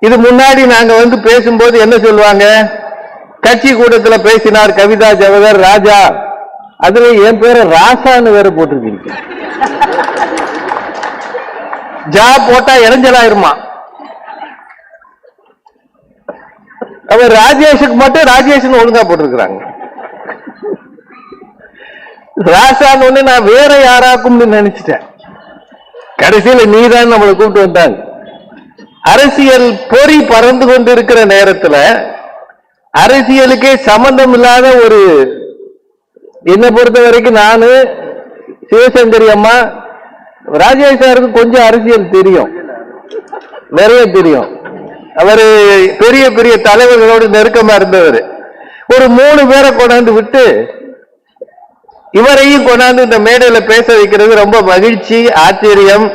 D: இது முன்னாடி நாங்க வந்து பேசும்போது என்ன சொல்லுவாங்க, கட்சி கூட்டத்துல பேசினார் கவிதா ஜவஹர் ராஜா, அதுல என் பேரை ராசான்னு வேற போட்டிருக்கீங்க. ஜா போட்டா இடைஞ்சலாயிருமா? அவர் ராஜேஷுக்கு மட்டும் ராஜேஷ்னு ஒழுங்கா போட்டிருக்கிறாங்க. ராசான்னு ஒண்ணு நான் வேற யாராக்கும்னு நினைச்சிட்டேன். கடைசியில நீதான் நம்மளை கூப்பிட்டு வந்தாங்க. அரசியல் பொறி பறந்து கொண்டிருக்கிற நேரத்துல அரசியலுக்கே சம்பந்தம் இல்லாத ஒரு, என்னை பொறுத்த வரைக்கும் நானு, சிவசங்கரி அம்மா, ராஜேஷ் சாருக்கு கொஞ்சம் அரசியல் தெரியும், நிறைய தெரியும். அவரு பெரிய பெரிய தலைவர்களோடு நெருக்கமா இருந்தவர். ஒரு 3 பேரை கொண்டாந்து விட்டு இவரையும் கொண்டாந்து இந்த மேடையில பேச வைக்கிறது ரொம்ப மகிழ்ச்சி, ஆச்சரியம்.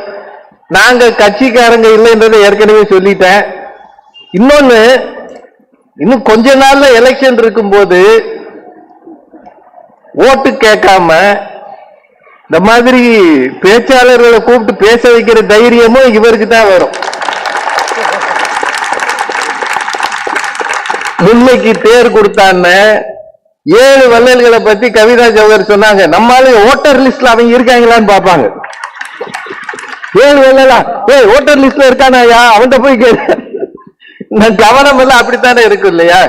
D: நாங்க கட்சிக்காரங்க இல்லைன்றதை ஏற்கனவே சொல்லிட்டேன். இன்னொன்னு, இன்னும் கொஞ்ச நாள்ல எலெக்ஷன் இருக்கும்போது ஓட்டு கேட்காம இந்த மாதிரி பேச்சாளர்களை கூப்பிட்டு பேச வைக்கிற தைரியமும் இவருக்கு தான் வரும். முன்னைக்கு தேர் கொடுத்தான்னு 7 வள்ளல்களை பத்தி கவிதா ஜவஹர் சொன்னாங்க. நம்மளால ஓட்டர் லிஸ்ட்ல அவங்க இருக்காங்களான்னு பாப்பாங்க. 7 வள்ளலா, ஓட்டர் லிஸ்ட்ல இருக்கானாயா, அவன்கிட்ட போய் கேளு. கவனம் எல்லாம் அப்படித்தானே இருக்கும் இல்லையா?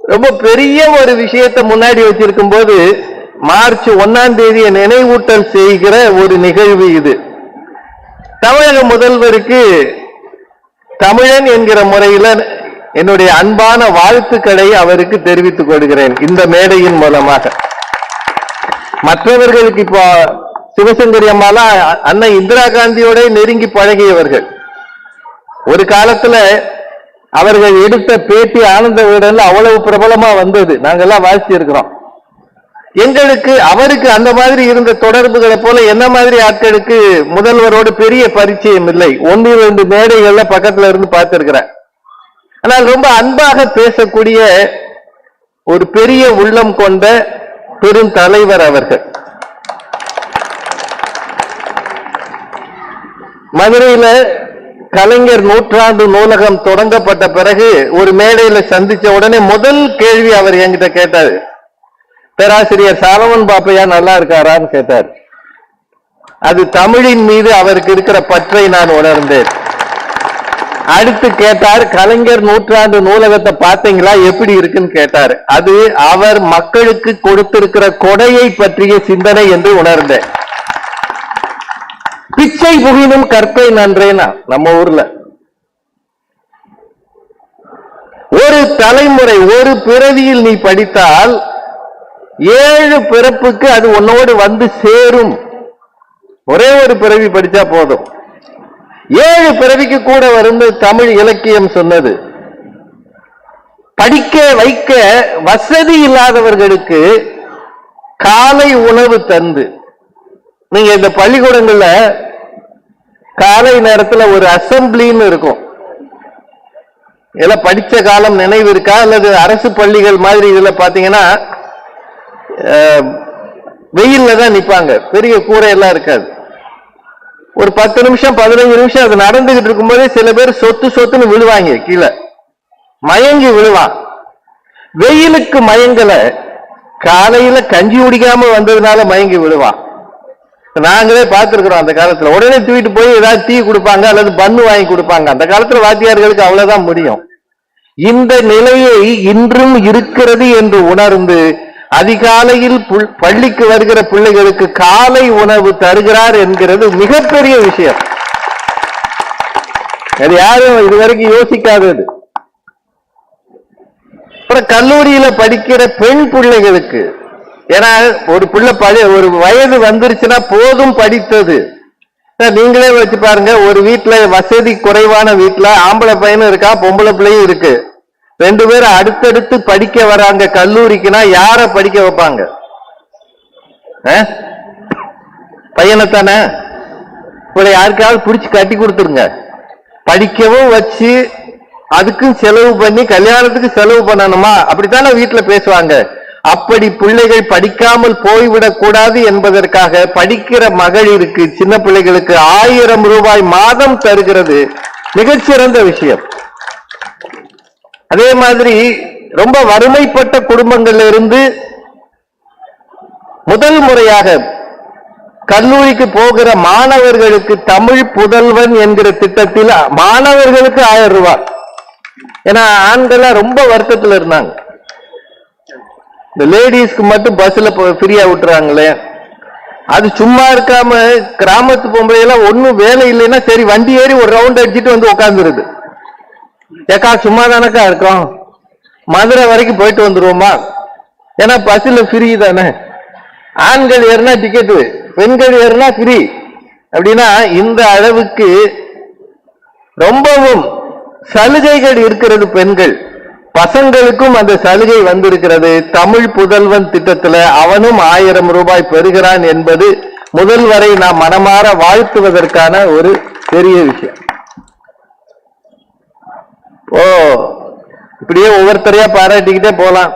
D: ரொம்ப பெரிய ஒரு விஷயத்தை முன்னாடி வச்சிருக்கும் போது மார்ச் 1ஆம் தேதியை நினைவூட்டல் செய்கிற ஒரு நிகழ்வு இது. தமிழக முதல்வருக்கு தமிழன் என்கிற முறையில் என்னுடைய அன்பான வாழ்த்துக்களை அவருக்கு தெரிவித்துக் கொள்கிறேன் இந்த மேடையின் மூலமாக. மற்றவர்களுக்கு இப்போ சிவசங்கரி அம்மாலாம் அன்னை இந்திரா காந்தியோட நெருங்கி பழகியவர்கள். ஒரு காலத்துல அவர்கள் எடுத்த பேட்டி ஆனந்த விகடன்ல அவ்வளவு பிரபலமா வந்தது, நாங்கெல்லாம் வாசிச்சு இருக்கிறோம். எங்களுக்கு அவருக்கு அந்த மாதிரி இருந்த தொடர்புகளை போல என்ன மாதிரி ஆட்களுக்கு முதல்வரோடு பெரிய பரிச்சயம் இல்லை. 1-2 மேடைகள்ல பக்கத்துல இருந்து பார்த்திருக்கிறேன். ஆனால் ரொம்ப அன்பாக பேசக்கூடிய ஒரு பெரிய உள்ளம் கொண்ட பெரும் தலைவர் அவர்கள். மதுரையில கலைஞர் நூற்றாண்டு நூலகம் தொடங்கப்பட்ட பிறகு ஒரு மேடையில சந்திச்ச உடனே முதல் கேள்வி அவர் என்கிட்ட கேட்டாரு, பேராசிரியர் சாலமன் பாப்பையா நல்லா இருக்காரான்னு கேட்டார். அது தமிழின் மீது அவருக்கு இருக்கிற பற்றை நான் உணர்ந்தேன். அடுத்து கேட்டார், கலைஞர் நூற்றாண்டு நூலகத்தை பார்த்தீங்களா, எப்படி இருக்குன்னு கேட்டார். அது அவர் மக்களுக்கு கொடுத்திருக்கிற கொடையை பற்றிய சிந்தனை என்று உணர்ந்தேன். பிச்சை புகினும் கற்பை நன்றேனா நம்ம ஊர்ல ஒரு தலைமுறை, ஒரு பிறவியில் நீ படித்தால் 7 பிறப்புக்கு அது உன்னோடு வந்து சேரும். ஒரே ஒரு பிறவி படிச்சா போதும். 7 பிறவிக்கு கூட வரும் தமிழ் இலக்கியம் சொன்னது. படிக்க வைக்க வசதி இல்லாதவர்களுக்கு காலை உணவு தந்து, நீங்க இந்த பள்ளிக்கூடங்கள்ல காலை நேரத்துல ஒரு அசம்பிளின்னு இருக்கும். இதெல்லாம் படிச்ச காலம் நினைவு இருக்கா? அல்லது அரசு பள்ளிகள் மாதிரி இதுல பாத்தீங்கன்னா வெயில்ல தான் நிப்பாங்க, பெரிய கூரை எல்லாம் இருக்காது. ஒரு 10 நிமிஷம் 15 நிமிஷம் அது நடந்துகிட்டு இருக்கும் போதே சில பேர் சொத்துன்னு விழுவாங்க, கீழே மயங்கி விழுவான். வெயிலுக்கு மயங்கல, காலையில கஞ்சி குடிக்காம வந்ததுனால மயங்கி விழுவான். நாங்களே பார்த்திருக்கிறோம். அந்த காலத்துல உடனே தூக்கிட்டு போய் ஏதாவது டீ கொடுப்பாங்க அல்லது பன்னு வாங்கி கொடுப்பாங்க. அந்த காலத்துல வாத்தியார்களுக்கு அவ்வளவுதான் முடியும். இந்த நிலையை இன்றும் இருக்கிறது என்று உணர்ந்து அதிகாலையில் பள்ளிக்கு வருகிற பிள்ளைகளுக்கு காலை உணவு தருகிறார் என்கிறது மிகப்பெரிய விஷயம். அது யாரும் இதுவரைக்கும் யோசிக்காதது. அப்புறம் கல்லூரியில படிக்கிற பெண் பிள்ளைகளுக்கு, ஏன்னா ஒரு பிள்ளை ஒரு வயது வந்துருச்சுன்னா போதும் படித்தது. நீங்களே வச்சு பாருங்க, ஒரு வீட்டுல வசதி குறைவான வீட்டுல ஆம்பளை பையனும் இருக்கா, பொம்பளை பிள்ளையும் இருக்கு. 2 பேரும் அடுத்தடுத்து படிக்க வராங்க கல்லூரிக்குன்னா யார படிக்க வைப்பாங்க? பையனைத்தானே. இப்ப யாருக்காவது பிடிச்சு கட்டி கொடுத்துருங்க, படிக்கவும் வச்சு அதுக்கும் செலவு பண்ணி கல்யாணத்துக்கு செலவு பண்ணணுமா? அப்படித்தானே வீட்டுல பேசுவாங்க. அப்படி பிள்ளைகள் படிக்காமல் போய்விடக் கூடாது என்பதற்காக படிக்கிற மகளிருக்கு, சின்ன பிள்ளைகளுக்கு 1000 ரூபாய் மாதம் தருகிறது மிகச்சிறந்த விஷயம். அதே மாதிரி ரொம்ப வறுமைப்பட்ட குடும்பங்கள்ல இருந்து முதல் முறையாக கல்லூரிக்கு போகிற மாணவர்களுக்கு தமிழ் புதல்வன் என்கிற திட்டத்தில் மாணவர்களுக்கு 1000 ரூபாய். ஏன்னா ஆண்கள் ரொம்ப வருத்தத்தில் இருந்தாங்க. இந்த லேடிஸ்க்கு மட்டும் பஸ்ல ஃப்ரீயா விட்டுறாங்களே, அது சும்மா இருக்காம கிராமத்து பொம்பளை எல்லாம் ஒன்னும் வேலை இல்லைன்னா சரி வண்டி ஏறி ஒரு ரவுண்ட் அடிச்சுட்டு வந்து உட்காந்துருது. ஏக்கா சும்மா தானக்கா இருக்கோம், மதுரை வரைக்கும் போயிட்டு வந்துருவோமா? ஏன்னா பஸ்ல ஃப்ரீ தானே. ஆண்கள் ஏறினா டிக்கெட்டு, பெண்கள் ஏறினா ஃப்ரீ. அப்படின்னா இந்த அளவுக்கு ரொம்பவும் சலுகைகள் இருக்கிறது. பெண்கள் பசங்களுக்கும் அந்த சலுகை வந்திருக்கிறது. தமிழ் புதல்வன் திட்டத்துல அவனும் 1000 ரூபாய் பெறுகிறான் என்பது முதல்வரை நாம் மனமாற வாழ்த்துவதற்கான ஒரு பெரிய விஷயம். இப்படியே ஒவ்வொருத்தரையா பாராட்டிக்கிட்டே போலாம்.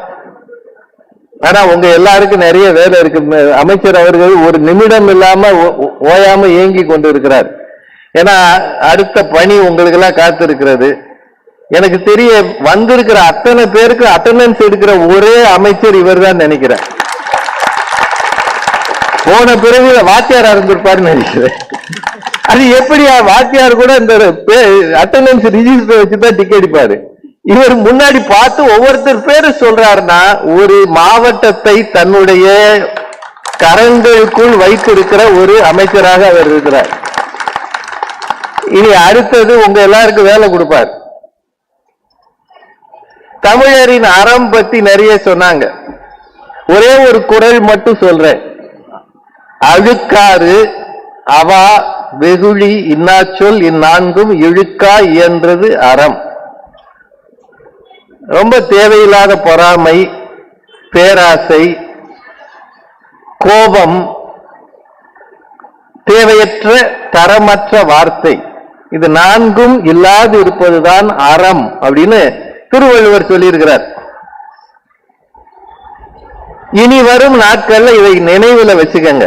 D: ஆனா உங்க எல்லாருக்கும் நிறைய வேலை இருக்கு. அமைச்சர் அவர்கள் ஒரு நிமிடம் இல்லாம ஓயாம இயங்கி கொண்டு இருக்கிறார். ஏன்னா அடுத்த பணி உங்களுக்கு எல்லாம் காத்து இருக்கிறது. எனக்கு தெரிய வந்திருக்கிற அத்தனை பேருக்கு அட்டெண்டன்ஸ் எடுக்கிற ஒரே அமைச்சர் இவர் தான் நினைக்கிறேன். போன பிறகு வாத்தியாரா இருந்திருப்பாருன்னு நினைக்கிறேன். அது எப்படியா வாத்தியார் கூட இந்த அட்டெண்டன்ஸ் ரிஜிஸ்டர் வச்சுதான் டிக்கெட் அடிப்பாரு. இவர் முன்னாடி பார்த்து ஒவ்வொருத்தர் பேரு சொல்றாருன்னா ஒரு மாவட்டத்தை தன்னுடைய கரங்களுக்குள் வைத்திருக்கிற ஒரு அமைச்சராக அவர் இருக்கிறார். இனி அடுத்தது உங்க எல்லாருக்கும் வேலை கொடுப்பார். தமிழரின் அறம் பத்தி நிறைய சொன்னாங்க. ஒரே ஒரு குறள் மட்டும் சொல்றேன். அழுக்காறு அவா வெகுளி இன்னாச்சொல் இந்நான்கும் இழுக்கா இயன்றது அறம். ரொம்ப தேவையில்லாத பொறாமை, பேராசை, கோபம், தேவையற்ற தரமற்ற வார்த்தை, இது 4ம் இல்லாது இருப்பதுதான் அறம் அப்படின்னு திருவள்ளுவர் சொல்லியிருக்கிறார். இனி வரும் நாட்கள்ல இதை நினைவுல வச்சுக்கங்க.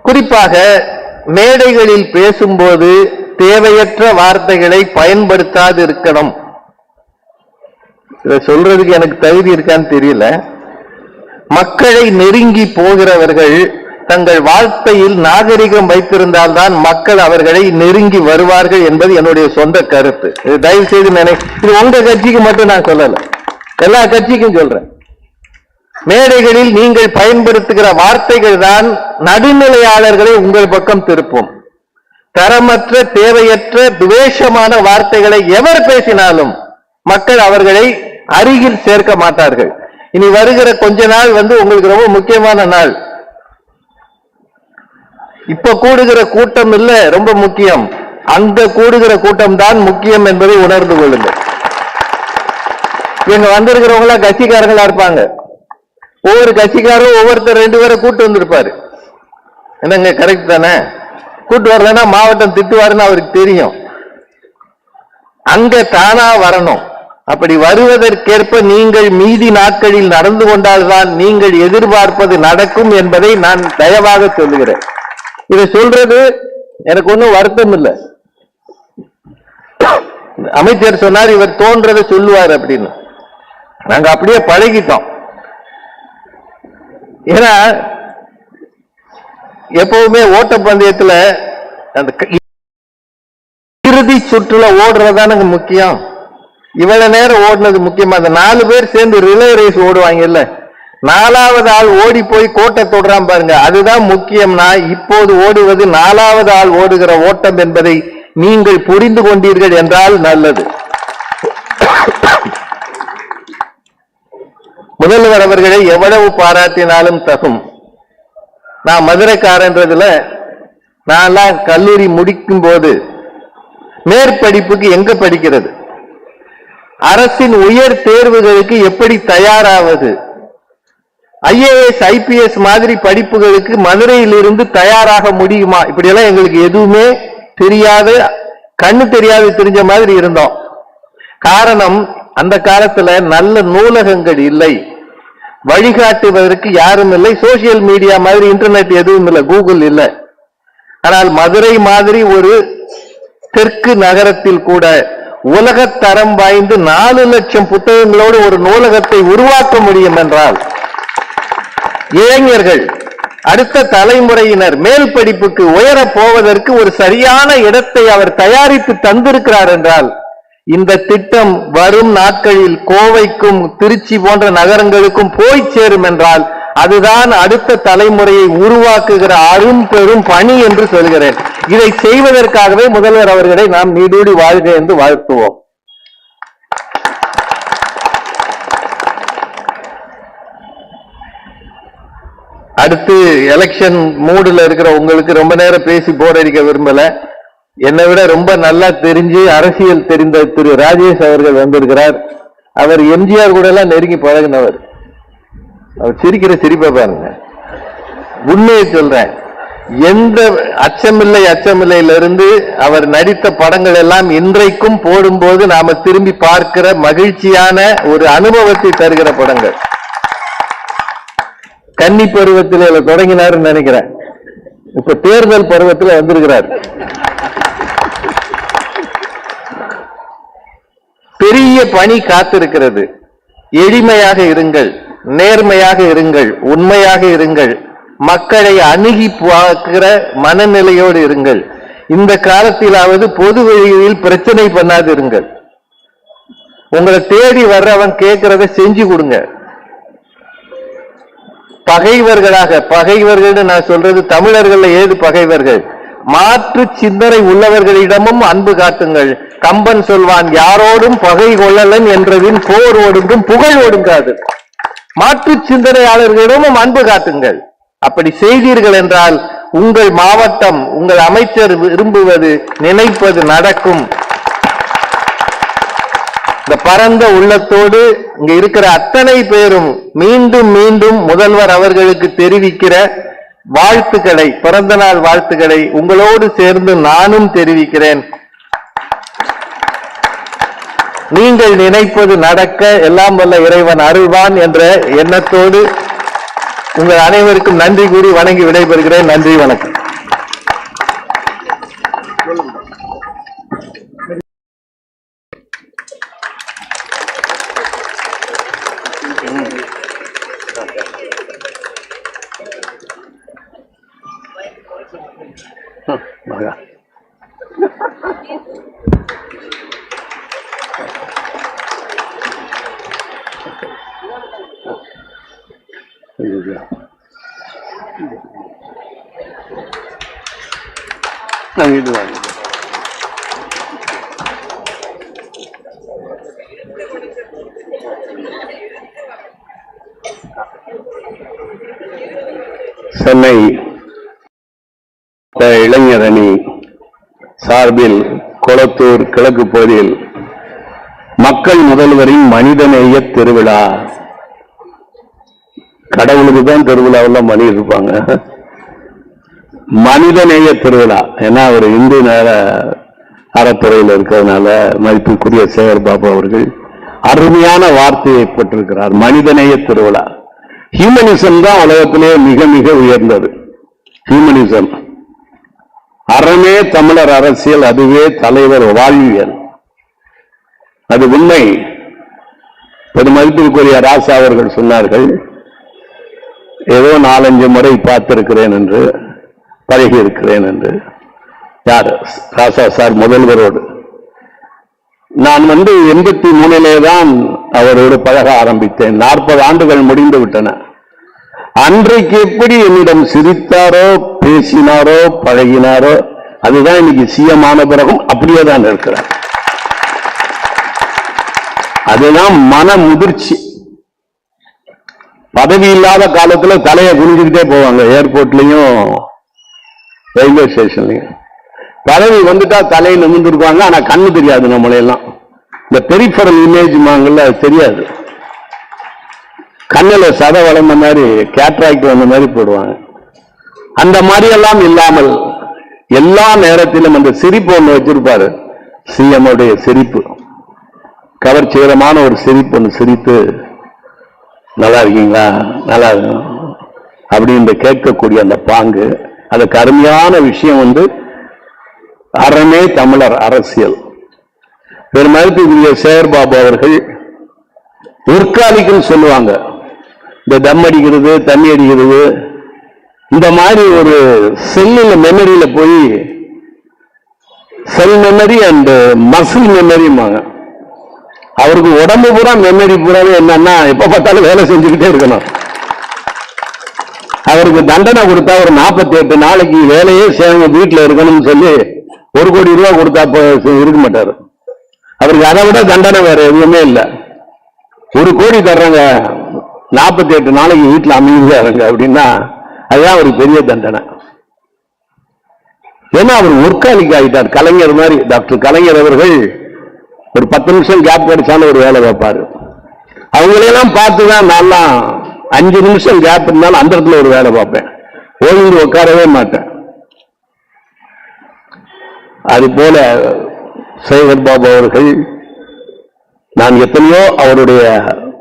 D: குறிப்பாக மேடைகளில் பேசும்போது தேவையற்ற வார்த்தைகளை பயன்படுத்தாது இருக்கணும். இதை சொல்றதுக்கு எனக்கு தகுதி இருக்கான்னு தெரியல. மக்களை நெருங்கி போகிறவர்கள் தங்கள் வார்த்தையில் நாகரிகம் வைத்திருந்தால்தான் மக்கள் அவர்களை நெருங்கி வருவார்கள் என்பது என்னுடைய சொந்த கருத்து. இது தயவு செய்து இது உங்க கட்சிக்கு மட்டும் நான் சொல்லல, எல்லா கட்சிக்கும் சொல்றேன். மேடைகளில் நீங்கள் பயன்படுத்துகிற வார்த்தைகள் தான் நடுநிலையாளர்களை உங்கள் பக்கம் திருப்பும். தரமற்ற தேவையற்ற துவேஷமான வார்த்தைகளை எவர் பேசினாலும் மக்கள் அவர்களை அருகில் சேர்க்க மாட்டார்கள். இனி வருகிற கொஞ்ச நாள் உங்களுக்கு ரொம்ப முக்கியமான நாள். இப்ப கூடுகிற கூட்டம் இல்ல ரொம்ப முக்கியம், அங்க கூடுகிற கூட்டம் தான் முக்கியம் என்பதை உணர்ந்து கொள்ளுங்கள். இங்க வந்திருக்கிறவங்களா கட்சிக்காரங்களா இருப்பாங்க. ஒவ்வொரு கட்சிக்காரும் ஒவ்வொருத்தர் 2 பேரை கூட்டு வந்திருப்பாரு. என்னங்க கரெக்ட் தானே? கூட்டு வரலன்னா மாவட்டம் திட்டுவாருன்னு அவருக்கு தெரியும். அங்க தானா வரணும். அப்படி வருவதற்கேற்ப நீங்கள் மீதி நாட்களில் நடந்து கொண்டால்தான் நீங்கள் எதிர்பார்ப்பது நடக்கும் என்பதை நான் தயவாக சொல்லுகிறேன். இதை சொல்றது எனக்கு ஒன்றும் வருத்தம் இல்லை. அமைச்சர் சொன்னார் இவர் தோன்றதை சொல்லுவார் அப்படின்னு. நாங்க அப்படியே பழகிட்டோம். ஏன்னா எப்பவுமே ஓட்டப்பந்தயத்துல அந்த இறுதி சுற்றுல ஓடுறதானுங்க முக்கியம். இவ்வளவு நேரம் ஓடுனது முக்கியமா? அந்த 4 பேர் சேர்ந்து ரிலே ரேஸ் ஓடுவாங்கல்ல, 4வது ஆள் ஓடி போய் கோட்டை தொடுறான் பாருங்க, அதுதான் முக்கியம்னா இப்போது ஓடுவது 4வது ஆள் ஓடுகிற ஓட்டம் என்பதை நீங்கள் புரிந்து கொண்டீர்கள் என்றால் நல்லது. முதல்வர் அவர்களை எவ்வளவு பாராட்டினாலும் தகும். நான் மதுரைக்காரன்றதுல நான் கல்லூரி முடிக்கும் போது மேற்படிப்புக்கு எங்க படிக்கிறது, அரசின் உயர் தேர்வுகளுக்கு எப்படி தயாராவது, IAS IPS மாதிரி படிப்புகளுக்கு மதுரையில் இருந்து தயாராக முடியுமா, இப்படியெல்லாம் எங்களுக்கு எதுவுமே தெரியாத கண்ணு தெரியாது தெரிஞ்ச மாதிரி இருந்தோம். காரணம், அந்த காலத்துல நல்ல நூலகங்கள் இல்லை, வழிகாட்டுவதற்கு யாரும் இல்லை, சோசியல் மீடியா மாதிரி இன்டர்நெட் எதுவும் இல்லை, கூகுள் இல்லை. ஆனால் மதுரை மாதிரி ஒரு தெற்கு நகரத்தில் கூட உலகத்தரம் வாய்ந்து 4 லட்சம் புத்தகங்களோடு ஒரு நூலகத்தை உருவாக்க முடியும் என்றால், இளைஞர்கள் அடுத்த தலைமுறையினர் மேல் படிப்புக்கு உயரப் போவதற்கு ஒரு சரியான இடத்தை அவர் தயாரித்து தந்திருக்கிறார் என்றால், இந்த திட்டம் வரும் நாட்களில் கோவைக்கும் திருச்சி போன்ற நகரங்களுக்கும் போய் சேரும் என்றால், அதுதான் அடுத்த தலைமுறையை உருவாக்குகிற அரும் பெரும் பணி என்று சொல்கிறேன். இதை செய்வதற்காகவே முதல்வர் அவர்களை நாம் நீடூடி வாழ்க என்று வாழ்த்துவோம். அடுத்து எலெக்ஷன் மூடுல இருக்கிற உங்களுக்கு ரொம்ப நேரம் பேசி போர் அடிக்க விரும்பல. என்னை விட ரொம்ப நல்லா தெரிஞ்சு அரசியல் தெரிந்த திரு ராஜேஷ் அவர்கள் வந்திருக்கிறார். அவர் எம்ஜிஆர் கூட எல்லாம் நெருங்கி பழகினவர். அவர் சிரிக்கிற சிரிப்பை பாருங்க. உண்மையை சொல்றேன், எந்த அச்சமில்லையிலிருந்து அவர் நடித்த படங்கள் எல்லாம் இன்றைக்கும் போடும்போது நாம திரும்பி பார்க்கிற மகிழ்ச்சியான ஒரு அனுபவத்தை தருகிற படங்கள். கன்னி பருவத்தில் தொடங்கினாருன்னு நினைக்கிறேன், இப்ப தேர்தல் பருவத்தில் வந்திருக்கிறார். பெரிய பணி காத்திருக்கிறது. எளிமையாக இருங்கள், நேர்மையாக இருங்கள், உண்மையாக இருங்கள், மக்களை அணுகி பார்க்கிற மனநிலையோடு இருங்கள். இந்த காலத்திலாவது பொது வழியில் பிரச்சனை பண்ணாது இருங்கள். உங்களை தேடி வர்றவன் கேட்கிறத செஞ்சு கொடுங்க. பகைவர்கள் நான் சொல்றது தமிழர்கள் ஏது பகைவர்கள், மாற்று சிந்தனை உள்ளவர்களிடமும் அன்பு காட்டுங்கள். கம்பன் சொல்வான், யாரோடும் பகை கொள்ளலன் என்றதின் போர் ஒடுங்கும் புகழ் ஒடுங்காது. மாற்று சிந்தனையாளர்களிடமும் அன்பு காட்டுங்கள். அப்படி செய்தீர்கள் என்றால் உங்கள் மாவட்டம், உங்கள் அமைச்சர் விரும்புவது நினைப்பது நடக்கும். இந்த பரந்த உள்ளத்தோடு இங்க இருக்கிற அத்தனை பேரும் மீண்டும் மீண்டும் முதல்வர் அவர்களுக்கு தெரிவிக்கிற வாழ்த்துக்களை, பிறந்த நாள் வாழ்த்துக்களை உங்களோடு சேர்ந்து நானும் தெரிவிக்கிறேன். நீங்கள் நினைப்பது நடக்க எல்லாம் வல்ல இறைவன் அருள்வான் என்ற எண்ணத்தோடு உங்கள் அனைவருக்கும் நன்றி கூறி வணங்கி விடைபெறுகிறேன். நன்றி, வணக்கம்.
C: சென்னை இளைஞர் அணி சார்பில் கொளத்தூர் கிழக்கு பகுதியில் மக்கள் முதல்வரின் மனிதநேய திருவிழா. கடவுளுக்கு தான் திருவிழாவெல்லாம் பண்ணி இருப்பாங்க. மனிதநேய திருவிழா, ஏன்னா ஒரு இந்து நேர அறத்துறையில் இருக்கிறதுனால மதிப்புக்குரிய சேகர் பாபு அவர்கள் அருமையான வார்த்தையை பெற்றிருக்கிறார். மனிதநேய திருவிழா. ஹியூமனிசம் தான் உலகத்திலே மிக மிக உயர்ந்தது. ஹியூமனிசம், அறமே தமிழர் அரசியல், அதுவே தலைவர் வாழ்வியல். அது உண்மை. பெருமதிப்புக்குரிய ராசா அவர்கள் சொன்னார்கள், ஏதோ 4-5 முறை பார்த்திருக்கிறேன் என்று, பழகி இருக்கிறேன் என்று. யார்? ராசா சார் முதல்வரோடு. நான் 83 தான் அவரோடு பழக ஆரம்பித்தேன். 40 ஆண்டுகள் முடிந்து விட்டன. அன்றைக்கு எப்படி என்னிடம் சிரித்தாரோ, பேசினாரோ, பழகினாரோ, அதுதான் இன்னைக்கு சிஎம் ஆன பிறகும் அப்படியே தான் இருக்கிறார். அதுதான் மன முதிர்ச்சி. பதவி இல்லாத காலத்துல தலையை குனிஞ்சுக்கிட்டே போவாங்க, ஏர்போர்ட்லயும் ரயில்வே ஸ்டேஷன்லயும். பதவி வந்துட்டா தலையை நிமிர்ந்துருப்பாங்க, ஆனா கண்ணு தெரியாது. நம்மளையெல்லாம் இந்த பெரிஃபரல் இமேஜ் மாங்கல்ல, அது தெரியாது. கண்ணுல சத வளர்ந்த மாதிரி, கேட்ராக்ட் வந்த மாதிரி போடுவாங்க. அந்த மாதிரி எல்லாம் இல்லாமல் எல்லா நேரத்திலும் அந்த சிரிப்பு ஒண்ணு வச்சிருப்பாரு. சிஎம் உடைய சிரிப்பு, கவர்ச்சிகரமான ஒரு சிரிப்பு ஒன்று சிரித்து, நல்லா இருக்கீங்களா, நல்லா இருக்கும் அப்படின்னு கேட்கக்கூடிய அந்த பாங்கு, அதுக்கு அருமையான விஷயம் வந்து அறமே தமிழர் அரசியல். பெருமதிப்புக்குரிய சேகர்பாபு அவர்கள் உற்காலிக்குன்னு சொல்லுவாங்க. இந்த தம் அடிக்கிறது, தண்ணி அடிக்கிறது, இந்த மாதிரி ஒரு செல்லுல மெமரியில போய் செல் மெமரி அண்ட் மசில் மெமரிமாங்க. அவருக்கு உடம்பு பூரா மெமரி பூராவே என்னன்னா எப்ப பார்த்தாலும் வேலை செஞ்சுக்கிட்டே இருக்கணும். அவருக்கு தண்டனை கொடுத்தா ஒரு 48 நாளைக்கு வேலையே சேவங்க வீட்டுல இருக்கணும்னு சொல்லி 1 கோடி ரூபாய் கொடுத்தா இருக்க மாட்டாரு. அவருக்கு அதை விட தண்டனை வேற எதுவுமே இல்லை. 1 கோடி தர்றாங்க, 48 நாளைக்கு வீட்டுல அமைதியா இருங்க அப்படின்னா அதுதான் ஒரு பெரிய தண்டனை. ஏன்னா அவர் ஒர்க்காலிக் ஆகிட்டார். கலைஞர் மாதிரி டாக்டர் கலைஞர் அவர்கள் ஒரு 10 நிமிஷம் கேப் கிடைச்சாலும் ஒரு வேலை வைப்பாரு. அவங்களையெல்லாம் பார்த்துதான் நான்லாம் 5 நிமிஷம் கேப் இருந்தாலும் அந்த இடத்துல ஒரு வேலை பார்ப்பேன், ஓய்ந்து உட்காரவே மாட்டேன். அது போல சேகர் பாபு அவர்கள், நான் எத்தனையோ அவருடைய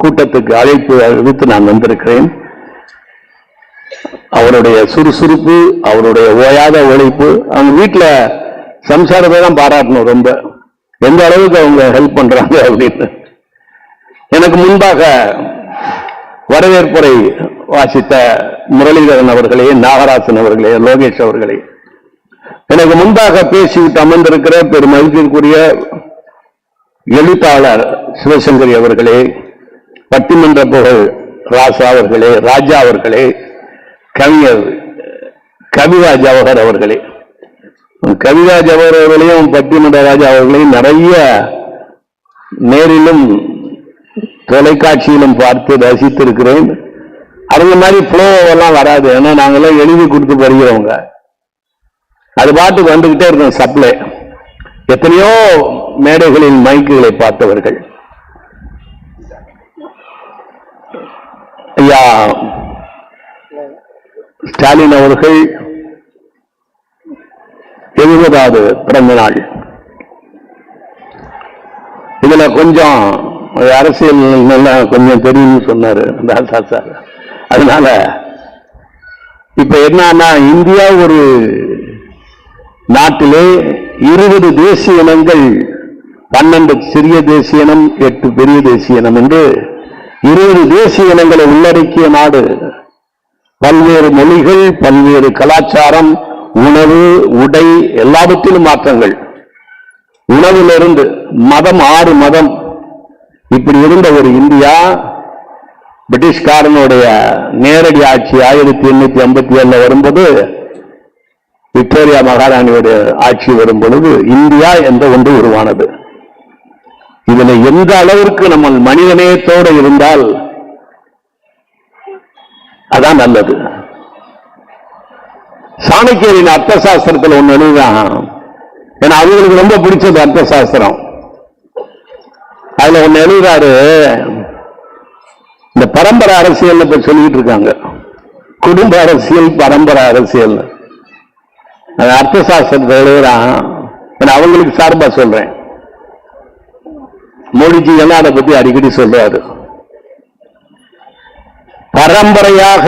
C: கூட்டத்துக்கு அழைப்பு விடுத்து நான் வந்திருக்கிறேன். அவருடைய சுறுசுறுப்பு, அவருடைய ஓயாத உழைப்பு, அவங்க வீட்டுல சம்சாரத்தை தான் பாராட்டணும். ரொம்ப எந்த அளவுக்கு அவங்க ஹெல்ப் பண்றாங்க அப்படின்னு. எனக்கு முன்பாக வரவேற்புரை வாசித்த முரளிதரன் அவர்களே, நாகராசன் அவர்களே, லோகேஷ் அவர்களே, எனக்கு முன்பாக பேசிவிட்டு அமர்ந்திருக்கிற பெருமதிப்பிற்குரிய எழுத்தாளர் சிவசங்கரி அவர்களே, பட்டிமன்ற புகழ் ராசா அவர்களே, ராஜா அவர்களே, கவிஞர் கவிதா ஜவஹர் அவர்களே, கவிதா ஜவஹர் அவர்களையும் பட்டிமன்ற ராஜா அவர்களையும் நிறைய நேரிலும் தொலைக்காட்சியிலும் பார்த்து ரசித்திருக்கிறேன். அவங்க மாதிரி ஃப்ளோ எல்லாம் வராது, ஏன்னா நாங்கெல்லாம் எழுதி கொடுத்து படிக்கிறவங்க. அது பாட்டுக்கு வந்துகிட்டே இருக்கோம் சப்ளை. எத்தனையோ மேடைகளில் மைக்குகளை பார்த்தவர்கள். ஐயா ஸ்டாலின் அவர்கள் 70வது பிறந்த நாள். இதுல கொஞ்சம் அரசியல் நல்லா கொஞ்சம் தெரியும்னு சொன்னாரு தாசா சார். அதனால இப்ப என்னன்னா, இந்தியா ஒரு நாட்டிலே 20 தேசிய இனங்கள், 12 சிறிய தேசிய இனம், 8 பெரிய தேசிய இனம் என்று 20 தேசிய இனங்களை உள்ளடக்கிய நாடு. பல்வேறு மொழிகள், பல்வேறு கலாச்சாரம், உணவு, உடை, எல்லாவற்றிலும் மாற்றங்கள். உணவிலிருந்து மதம், 6 மதம், இப்படி இருந்த ஒரு இந்தியா பிரிட்டிஷ்காரனுடைய நேரடி ஆட்சி 1857 வரும்போது, விக்டோரியா மகாராணியுடைய ஆட்சி வரும் பொழுது இந்தியா என்ற ஒன்று உருவானது. இதுல எந்த அளவிற்கு நம்ம மனிதநேயத்தோடு இருந்தால் அதான் நல்லது. சாணக்கியரின் அர்த்த சாஸ்திரத்தில் ஒண்ணு எழுதுதான், ஏன்னா அவங்களுக்கு ரொம்ப பிடிச்சது அர்த்த சாஸ்திரம். அதுல ஒண்ணு எழுதுறாரு, இந்த பரம்பரை அரசியல் இப்ப சொல்லிட்டு இருக்காங்க, குடும்ப அரசியல், பரம்பரை அரசியல். அது அர்த்த சாஸ்திரத்தை எழுதுறான். அவங்களுக்கு சார்பா சொல்றேன். மோடிஜி எல்லாம் அதை பத்தி அடிக்கடி சொல்றாரு. பரம்பரையாக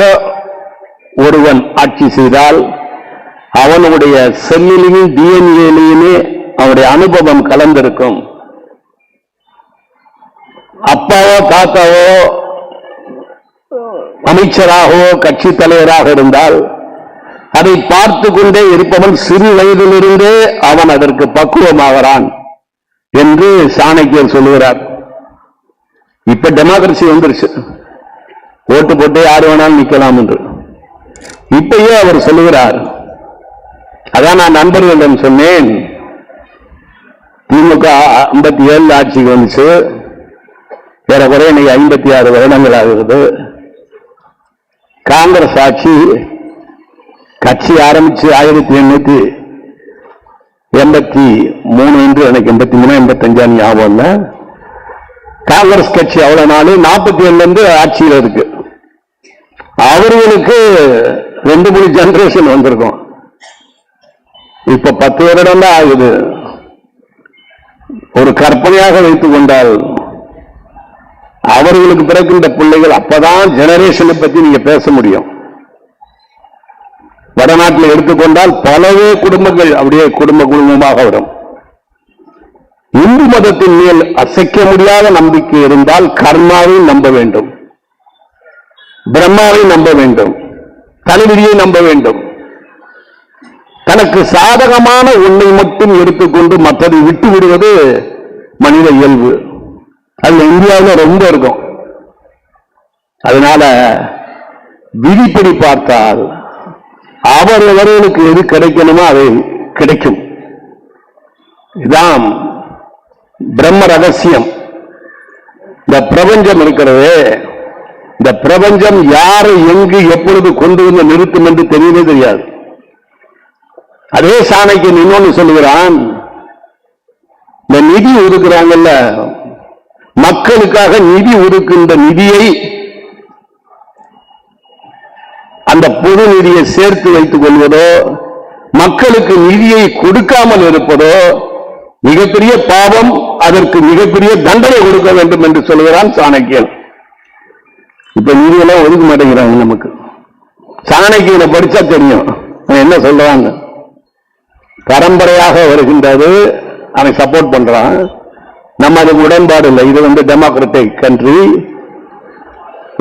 C: ஒருவன் ஆட்சி செய்தால் அவனுடைய செல்லிலையும் டிஎன்ஏலையுமே அவனுடைய அனுபவம் கலந்திருக்கும். அப்பாவோ தாத்தாவோ அமைச்சராகவோ கட்சி தலைவராக இருந்தால் அதை பார்த்து கொண்டே இருப்பவன் சிறு வயதிலிருந்தே அவன் அதற்கு பக்குவமாகிறான் என்று சாணக்கியர் சொல்லுகிறார். இப்ப டெமோக்ரஸி வந்துருச்சு, ஓட்டு போட்டு யாரு வேணாலும் நிக்கலாம் என்று. இப்பயே அவர் சொல்லுகிறார். அதான் நான் நண்பர்களிடம் சொன்னேன், திமுக 57 ஆட்சிக்கு வந்துச்சு, ஏறக்குறைய இன்னைக்கு 56 வருடங்கள் ஆகிறது. காங்கிரஸ் ஆட்சி கட்சி ஆரம்பிச்சு 1883 என்று எனக்கு 83 85 ஞாபகம் இல்ல. காங்கிரஸ் கட்சி அவ்வளவு நாள் 47 இருந்து ஆட்சியில் இருக்கு. அவர்களுக்கு 2 ஜெனரேஷன் வந்திருக்கும். இப்ப 10 வருடம் தான் ஆகுது. ஒரு கற்பனையாக வைத்துக் கொண்டால் அவர்களுக்கு பிறக்கின்ற பிள்ளைகள் அப்பதான் ஜெனரேஷனை பத்தி நீங்க பேச முடியும். வடநாட்டில் எடுத்துக்கொண்டால் பலவே குடும்பங்கள் அப்படியே குடும்பமாக வரும். இந்து மதத்தின் மேல் அசைக்க முடியாத நம்பிக்கை இருந்தால் கர்மாவை நம்ப வேண்டும், பிரம்மாவை நம்ப வேண்டும், தலைவிதியை நம்ப வேண்டும். தனக்கு சாதகமான ஒன்றை மட்டும் எடுத்துக்கொண்டு மற்றதை விட்டு விடுவது மனித இயல்பு. அது இந்தியாவில் ரொம்ப இருக்கும். அதனால விதிப்படி பார்த்தால் அவர்களுக்கு எது கிடைக்கணுமோ அதை கிடைக்கும். இதான் பிரம்ம ரகசியம். இந்த பிரபஞ்சம் இருக்கிறது, இந்த பிரபஞ்சம் யாரை எங்கு எப்பொழுது கொண்டு வந்து நிறுத்தும் என்று தெரியவே தெரியாது. அதே சாணக்கியன் இன்னொன்னு சொல்லுகிறான், இந்த நிதி ஒதுக்குறாங்கல்ல, மக்களுக்காக நிதி ஒதுக்குகின்ற நிதியை, அந்த பொது நிதியை சேர்த்து வைத்துக் கொள்வதோ மக்களுக்கு நிதியை கொடுக்காமல் இருப்பதோ மிகப்பெரிய பாவம், அதற்கு மிகப்பெரிய தண்டனை கொடுக்க வேண்டும் என்று சொல்கிறான் சாணக்கியன். இப்ப நிதியெல்லாம் ஒதுக்க மாட்டேங்கிறாங்க. நமக்கு சாணக்கியனை படிச்சா தெரியும் என்ன சொல்றாங்க. பரம்பரையாக வருகின்றது, அவன் சப்போர்ட் பண்றான். நம்ம அதுக்கு உடன்பாடு இல்லை. இது டெமோக்ராட்டிக் கண்ட்ரி.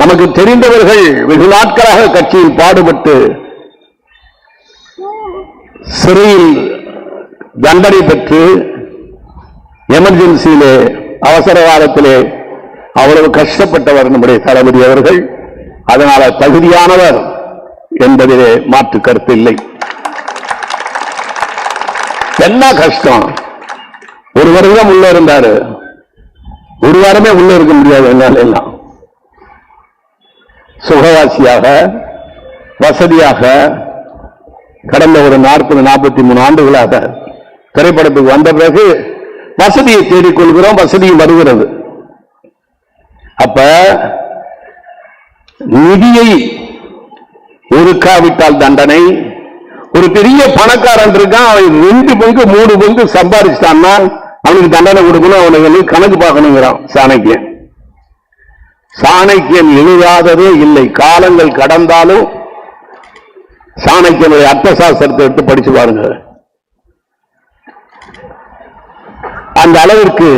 C: நமக்கு தெரிந்தவர்கள் வெகு நாட்களாக கட்சியில் பாடுபட்டு சிறையில் தண்டனை பெற்று எமர்ஜென்சியிலே அவசர காலத்திலே அவ்வளவு கஷ்டப்பட்டவர் நம்முடைய தளபதி அவர்கள். அதனால தகுதியானவர் என்பதிலே மாற்று கருத்து இல்லை. என்ன கஷ்டம், ஒரு வருடம் உள்ள இருந்தாரு, ஒரு வாரமே உள்ள இருக்க முடியாது. எல்லாம் சுகவாசியாக வசதியாக கடந்த ஒரு 40-43 ஆண்டுகளாக திரைப்படத்துக்கு வந்த பிறகு வசதியை தேடிக்கொள்கிறோம், வசதியும் வருகிறது. அப்ப நிதியை ஒதுக்காவிட்டால் தண்டனை. ஒரு பெரிய பணக்காரன் இருக்கான், அவன் 2 பங்கு 3 பங்கு சம்பாதிச்சிட்டான்னா அவனுக்கு தண்டனை கொடுக்கணும், அவனுக்கு கணக்கு பார்க்கணுங்கிறான் சாணக்கியன். சாணக்கியன் எழுதாததே இல்லை. காலங்கள் கடந்தாலும் சாணக்கியனுடைய அர்த்தசாஸ்திரத்தை எடுத்து படிச்சு பாருங்க. அந்த அளவிற்கு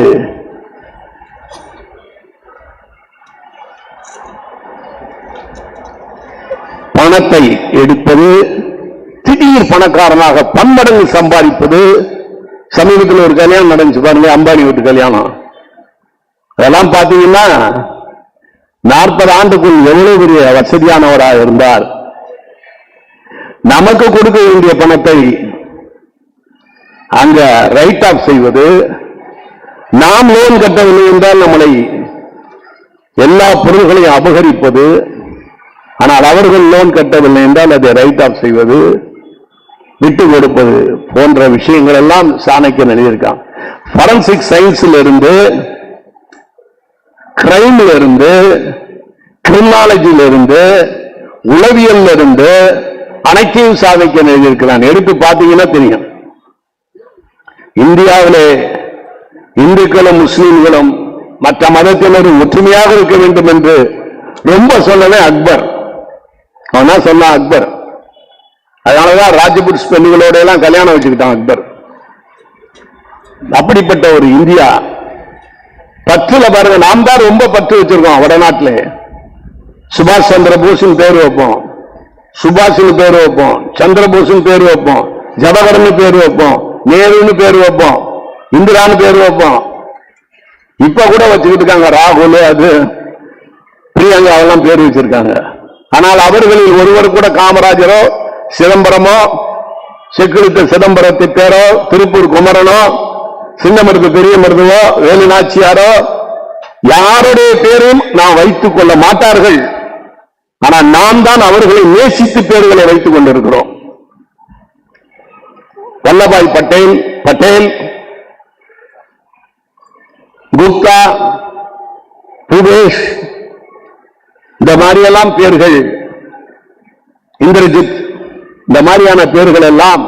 C: பணத்தை எடுப்பது, திடீர் பணக்காரனாக பன்மடங்கு சம்பாதிப்பது. சமீபத்தில் ஒரு கல்யாணம் நடந்துச்சு பாருங்க, அம்பானி வீட்டு கல்யாணம். அதெல்லாம் பாத்தீங்கன்னா 40 ஆண்டுக்குள் எவ்வளவு பெரிய வசதியானவராக இருந்தார். நமக்கு கொடுக்க வேண்டிய பணத்தை அங்க ரைட் ஆஃப் செய்வது, நாம் லோன் கட்டவில்லை என்றால் நம்மளை எல்லா பொருள்களையும் அபகரிப்பது, ஆனால் அவர்கள் லோன் கட்டவில்லை என்றால் அதை ரைட் ஆஃப் செய்வது, விட்டு கொடுப்பது போன்ற விஷயங்கள் எல்லாம் சாணக்கியன் எழுதியிருக்கான். ஃபாரன்சிக் சயின்ஸ்ல இருந்து, கிரைம்ல இருந்து, கிரிமினாலஜியில இருந்து, உளவியல் இருந்து அனைத்தையும் சாணக்கியன் எழுதியிருக்கிறான். எடுத்து பார்த்தீங்கன்னா தெரியும். இந்தியாவிலே இந்துக்களும் முஸ்லீம்களும் மற்ற மதத்தினரும் ஒற்றுமையாக இருக்க வேண்டும் என்று ரொம்ப சொன்னதே அக்பர். அவன் சொன்னான் அக்பர். அதனாலதான் ராஜபுட் பெண்களோட எல்லாம் கல்யாணம் வச்சுக்கிட்டான் அக்பர். அப்படிப்பட்ட ஒரு இந்தியா பற்றுல பாருங்க, நாம் தான் ரொம்ப பற்று வச்சிருக்கோம். வடநாட்டிலே சுபாஷ் சந்திர போஸின் பேர் வைப்போம், சுபாஷின் பேர் வைப்போம், சந்திரபோஸின் பேர் வைப்போம், ஜவஹர்னு பேர் வைப்போம், நேருன்னு பேர் வைப்போம், இந்திரான்னு பேர் வைப்போம். இப்ப கூட வச்சுக்கிட்டு இருக்காங்க ராகுல், அது பிரியங்கா, அதெல்லாம் பேர் வச்சிருக்காங்க. ஆனால் அவர்களில் ஒருவர் கூட காமராஜரோ சிதம்பரமோ, செக்குழுத்த சிதம்பரத்தை பேரோ, திருப்பூர் குமரனோ, சின்னமருது பெரிய மருதுவோ, வேலு நாச்சியாரோ யாருடைய பேரையும் நாம் வைத்துக் கொள்ள மாட்டார்கள். ஆனால் நாம் தான் அவர்களை நேசித்து பேர்களை வைத்துக் கொண்டிருக்கிறோம். வல்லபாய் பட்டேல், குப்தா, பூபேஷ், இந்த மாதிரியெல்லாம் பேர்கள், இந்திரஜித், இந்த மாதிரியான பேர்கள் எல்லாம்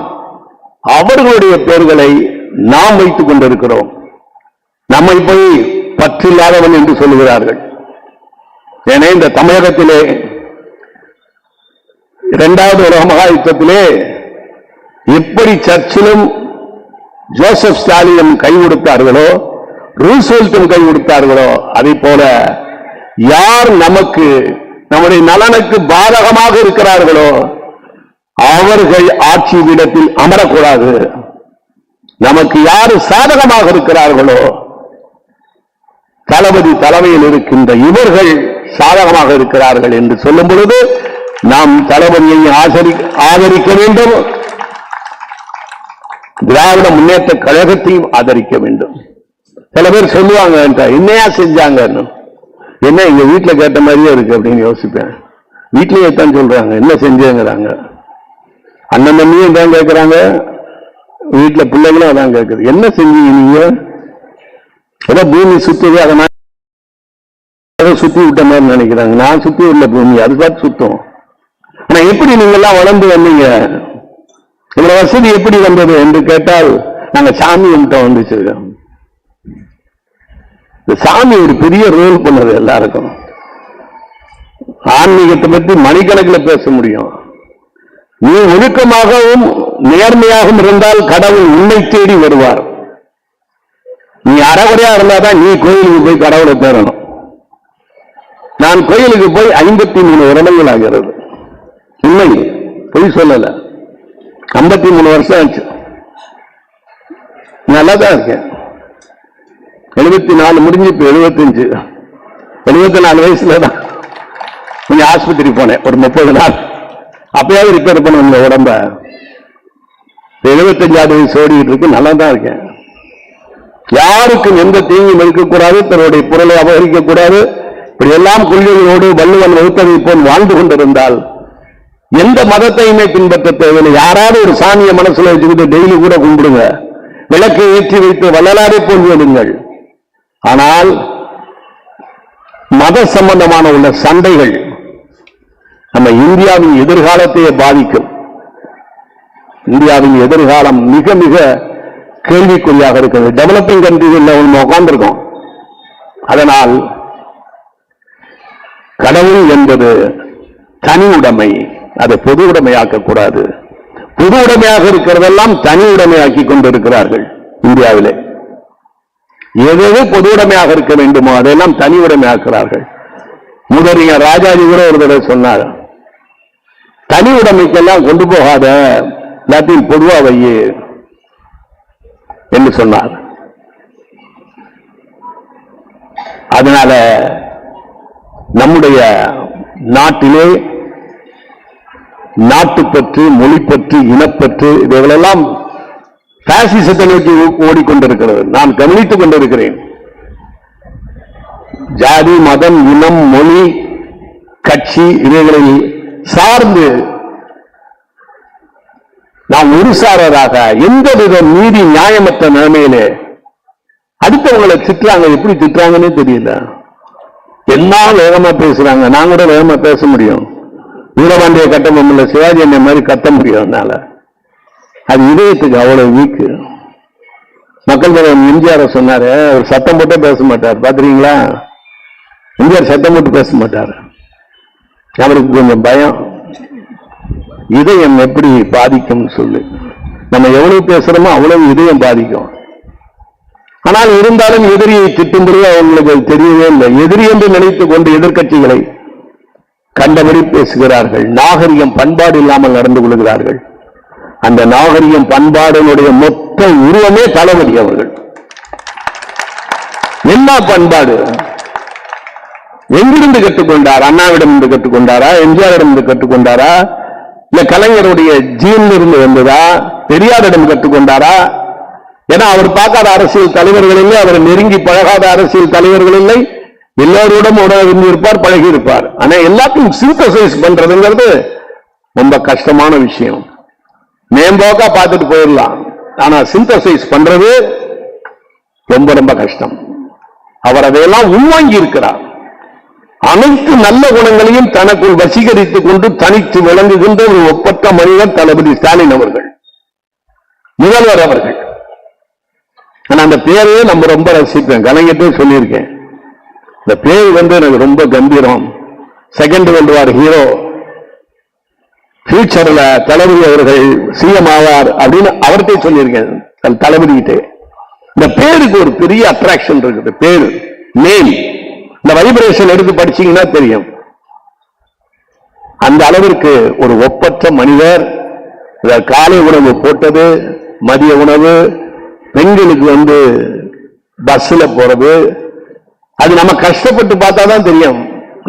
C: அவர்களுடைய பேர்களை நாம் வைத்துக் கொண்டிருக்கிறோம். நம்மை போய் பற்றில்லாதவன் என்று சொல்லுகிறார்கள். ஏன்னா இந்த தமிழகத்திலே 2வது உலக மகா யுத்தத்திலே எப்படி சர்ச்சிலும் ஜோசப் ஸ்டாலினும் கை கொடுத்தார்களோ, ரூஸ்வெல்ட்டும் கை கொடுத்தார்களோ, அதை போல யார் நமக்கு நம்முடைய நலனுக்கு பாதகமாக இருக்கிறார்களோ அவர்கள் ஆட்சி பீடத்தில் அமரக்கூடாது. நமக்கு யாரு சாதகமாக இருக்கிறார்களோ, தளபதி தலைமையில் இருக்கின்ற இவர்கள் சாதகமாக இருக்கிறார்கள் என்று சொல்லும் பொழுது நாம் தளபதியை ஆதரிக்க வேண்டும், திராவிட முன்னேற்ற கழகத்தையும் ஆதரிக்க வேண்டும். சில பேர் சொல்லுவாங்க, என்னையா செஞ்சாங்க, என்ன எங்க வீட்டுல கேட்ட மாதிரியே இருக்கு அப்படின்னு யோசிப்பேன். வீட்லயே தான் சொல்றாங்க, என்ன செஞ்சாங்கிறாங்க. அண்ணன் தம்பியும் தான் கேட்கிறாங்க, வீட்டுல பிள்ளைகளும் அதான் கேட்குது, என்ன செஞ்சீங்க நீங்க? ஏதோ பூமி சுத்துது, அதை சுத்தி விட்ட மாதிரி நினைக்கிறாங்க. நான் சுத்தி உள்ள பூமி அது பார்த்து சுத்தம். ஆனா எப்படி நீங்க எல்லாம் வளர்ந்து வந்தீங்க, இவ்வளவு வசதி எப்படி வந்தது என்று கேட்டால் நாங்க சாமி கும்பிட்ட வந்துச்சு. சாமி ஒரு பெரிய ரோல் பண்ணது எல்லாருக்கும். ஆன்மீகத்தை பற்றி மணிக்கணக்கில் பேச முடியும். நீ ஒழுக்கமாகவும் நேர்மையாகவும் இருந்தால் கடவுள் உன்னை தேடி வருவார். நீ அறகுறையா இருந்தாதான் நீ கோயிலுக்கு போய் கடவுளை தேடணும். நான் கோயிலுக்கு போய் 53 வருடங்கள் ஆகிறது. உண்மை, பொய் சொல்லல. 53 வருஷம் ஆச்சு. நல்லாதான் இருக்கேன். 74 முடிஞ்சு இப்ப 75. 74 வயசுல தான் கொஞ்சம் ஆஸ்பத்திரி போனேன் ஒரு 30 நாள். அப்பயாவது ரிப்பேர் பண்ண உடம்ப. 75வது வயசு ஓடிட்டு இருக்கு. நல்லா தான் இருக்கேன். யாருக்கும் எந்த தீங்கும் இருக்கக்கூடாது, தன்னுடைய பொருளை அபகரிக்க கூடாது. இப்படி எல்லாம் கொள்கைகளோடு வள்ளுவன் வகுத்ததை போல் வாழ்ந்து கொண்டிருந்தால் எந்த மதத்தையுமே பின்பற்ற தேவையில்லை. யாராவது ஒரு சாமியை மனசுல வச்சுக்கிட்டு டெய்லி கூட கும்பிடுங்க, விளக்கை ஏற்றி வைத்து வள்ளலாரை போல் வேடுங்கள். ஆனால் மத சம்பந்தமான உள்ள சண்டைகள் நம்ம இந்தியாவின் எதிர்காலத்தையே பாதிக்கும். இந்தியாவின் எதிர்காலம் மிக மிக கேள்விக்குறியாக இருக்கிறது. டெவலப்பிங் கண்ட்ரிகளில் நம்ம உட்கார்ந்திருக்கோம். அதனால் கடவுள் என்பது தனி உடைமை, அதை பொது உடைமையாக்க கூடாது. பொது உடைமையாக இருக்கிறதெல்லாம் தனி உடைமையாக்கி கொண்டிருக்கிறார்கள் இந்தியாவிலே. எது பொது உடைமையாக இருக்க வேண்டுமோ அதெல்லாம் தனி உடைமையாக்குறார்கள். முதலியார் ராஜாஜி கூட ஒரு தடவை சொன்னார், தனி உடைமைக்கெல்லாம் கொண்டு போகாத, எல்லாத்தையும் பொதுவா வையே என்று சொன்னார். அதனால நம்முடைய நாட்டிலே நாட்டுப்பற்று, மொழிப்பற்று, இனப்பற்று இவைகளெல்லாம் பாசிசத்தை நோக்கி ஓடிக்கொண்டிருக்கிறது. நான் கவனித்துக் கொண்டிருக்கிறேன். ஜாதி, மதம், இனம், மொழி, கட்சி இவைகளில் சார்ந்து நாம் ஒரு சாரராக எந்தவித நீதி நியாயமற்ற நிலைமையிலே அடுத்தவங்களை திட்டுறாங்க. எப்படி திட்டுறாங்கன்னு தெரியல. என்ன வேகமா பேசுறாங்க. நான் கூட வேகமா பேச முடியும். வீரபாண்டிய கட்டம் இல்ல, சிவாஜி என்ன மாதிரி கத்த முடியும். அதனால அது இதயத்துக்கு அவ்வளவு வீக்கு. மக்கள் தலைவர் எம்ஜிஆர் சொன்னாரு, அவர் சத்தம் போட்டே பேச மாட்டார். பாத்துறீங்களா? எம்ஜிஆர் சத்தம் போட்டு பேச மாட்டார். அவருக்கு கொஞ்சம் பயம். இதயம் எப்படி பாதிக்கும் சொல்லு. நம்ம எவ்வளவு பேசுறோமோ அவ்வளவு இதயம் பாதிக்கும். ஆனால் இருந்தாலும் எதிரியை திட்டும்படி அவங்களுக்கு தெரியவே இல்லை. எதிரி என்று நினைத்துக் கொண்டு எதிர்க்கட்சிகளை கண்டபடி பேசுகிறார்கள். நாகரிகம், பண்பாடு இல்லாமல் நடந்து கொள்கிறார்கள். அந்த நாகரிகம் பண்பாடுடைய மொத்த உருவமே தளபதி அவர்கள். என்ன பண்பாடு? எங்கிருந்து கற்றுக்கொண்டார்? அண்ணாவிடம் இருந்து கற்றுக்கொண்டாரா? எம்ஜிஆரிடம் இருந்து கற்றுக்கொண்டாரா? இல்ல கலைஞருடைய ஜீன் இருந்து வந்ததா? பெரியாரிடம் கற்றுக்கொண்டாரா? ஏன்னா அவர் பார்க்காத அரசியல் தலைவர்கள் இல்லை, அவர் நெருங்கி பழகாத அரசியல் தலைவர்கள் இல்லை. எல்லோருடன் இருப்பார், பழகி இருப்பார். ஆனா எல்லாத்தையும் சிந்தசைஸ் பண்றதுங்கிறது ரொம்ப கஷ்டமான விஷயம். மேம்போக்கா பார்த்துட்டு போயிடலாம், ஆனா சிந்தசைஸ் பண்றது ரொம்ப ரொம்ப கஷ்டம். அவர் அதையெல்லாம் உள்வாங்கி இருக்கிறார். அனைத்து நல்ல குணங்களையும் தனக்குள் வசீகரித்துக் கொண்டு தனித்து விளங்குகின்ற ஒரு ஒப்பற்ற மனிதர் தளபதி ஸ்டாலின் அவர்கள், முதல்வர் அவர்கள். ஆனா அந்த பேரையே நம்ம ரொம்ப ரசிப்பேன், கலைஞர்கிட்டே சொல்லியிருக்கேன். இந்த பேர் எனக்கு ரொம்ப கம்பீரம். செகண்ட் வேர்ல்டு வார் ஹீரோ, ஃபியூச்சர்ல தளபதி அவர்கள் சிஎம் ஆவார் அப்படின்னு அவர்கிட்ட சொல்லியிருக்கேன், தளபதி கிட்ட. இந்த பேருக்கு ஒரு பெரிய அட்ராக்ஷன் இருக்குது. பேரு நேம், இந்த வைப்ரேஷன் எடுத்து படிச்சீங்கன்னா தெரியும். அந்த அளவிற்கு ஒரு ஒப்பற்ற மனிதர். காலை உணவு போட்டது, மதிய உணவு, பெண்களுக்கு பஸ்ல போறது, அது நம்ம கஷ்டப்பட்டு பார்த்தாதான் தெரியும்.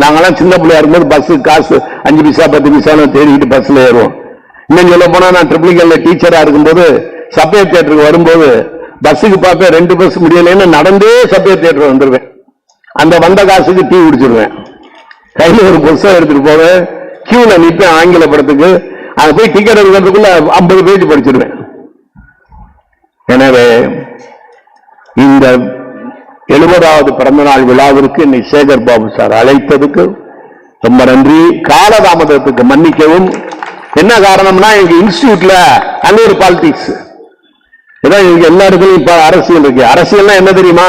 C: நாங்கெல்லாம் சின்ன பிள்ளையா இருக்கும்போது பஸ் காசு 5 பைசா 10 பைசா தேடிக்கிட்டு பஸ்ல ஏறுவோம். இன்னும் சொல்ல போனா நான் ட்ரிபிளிகல்ல டீச்சரா இருக்கும்போது சப்பைய தியேட்டருக்கு வரும்போது பஸ்ஸுக்கு பார்ப்பேன், 2 பஸ் முடியலன்னு நடந்தே சப்பைய தியேட்டர் வந்துருவேன். அந்த வந்த காசுக்கு டீ குடிச்சிருவேன். கையில ஒரு புத்தகம் எடுத்துட்டு போவேன், கியூல நிற்பேன் ஆங்கில படத்துக்கு. அங்க போய் டிக்கெட் எடுக்கிறதுக்குள்ள 50 பேஜ் படிச்சிருவேன். எனவே இந்த 70வது பிறந்தநாள் விழாவிற்கு என்னை சேகர் பாபு சார் அழைத்ததுக்கு ரொம்ப நன்றி. காலதாமதத்துக்கு மன்னிக்கவும். என்ன காரணம்னா எங்க இன்ஸ்டிடியூட்ல அங்க ஒரு பாலிடிக்ஸ், எல்லா இடத்துலையும் இப்ப அரசியல் இருக்கு. அரசியல்னா என்ன தெரியுமா?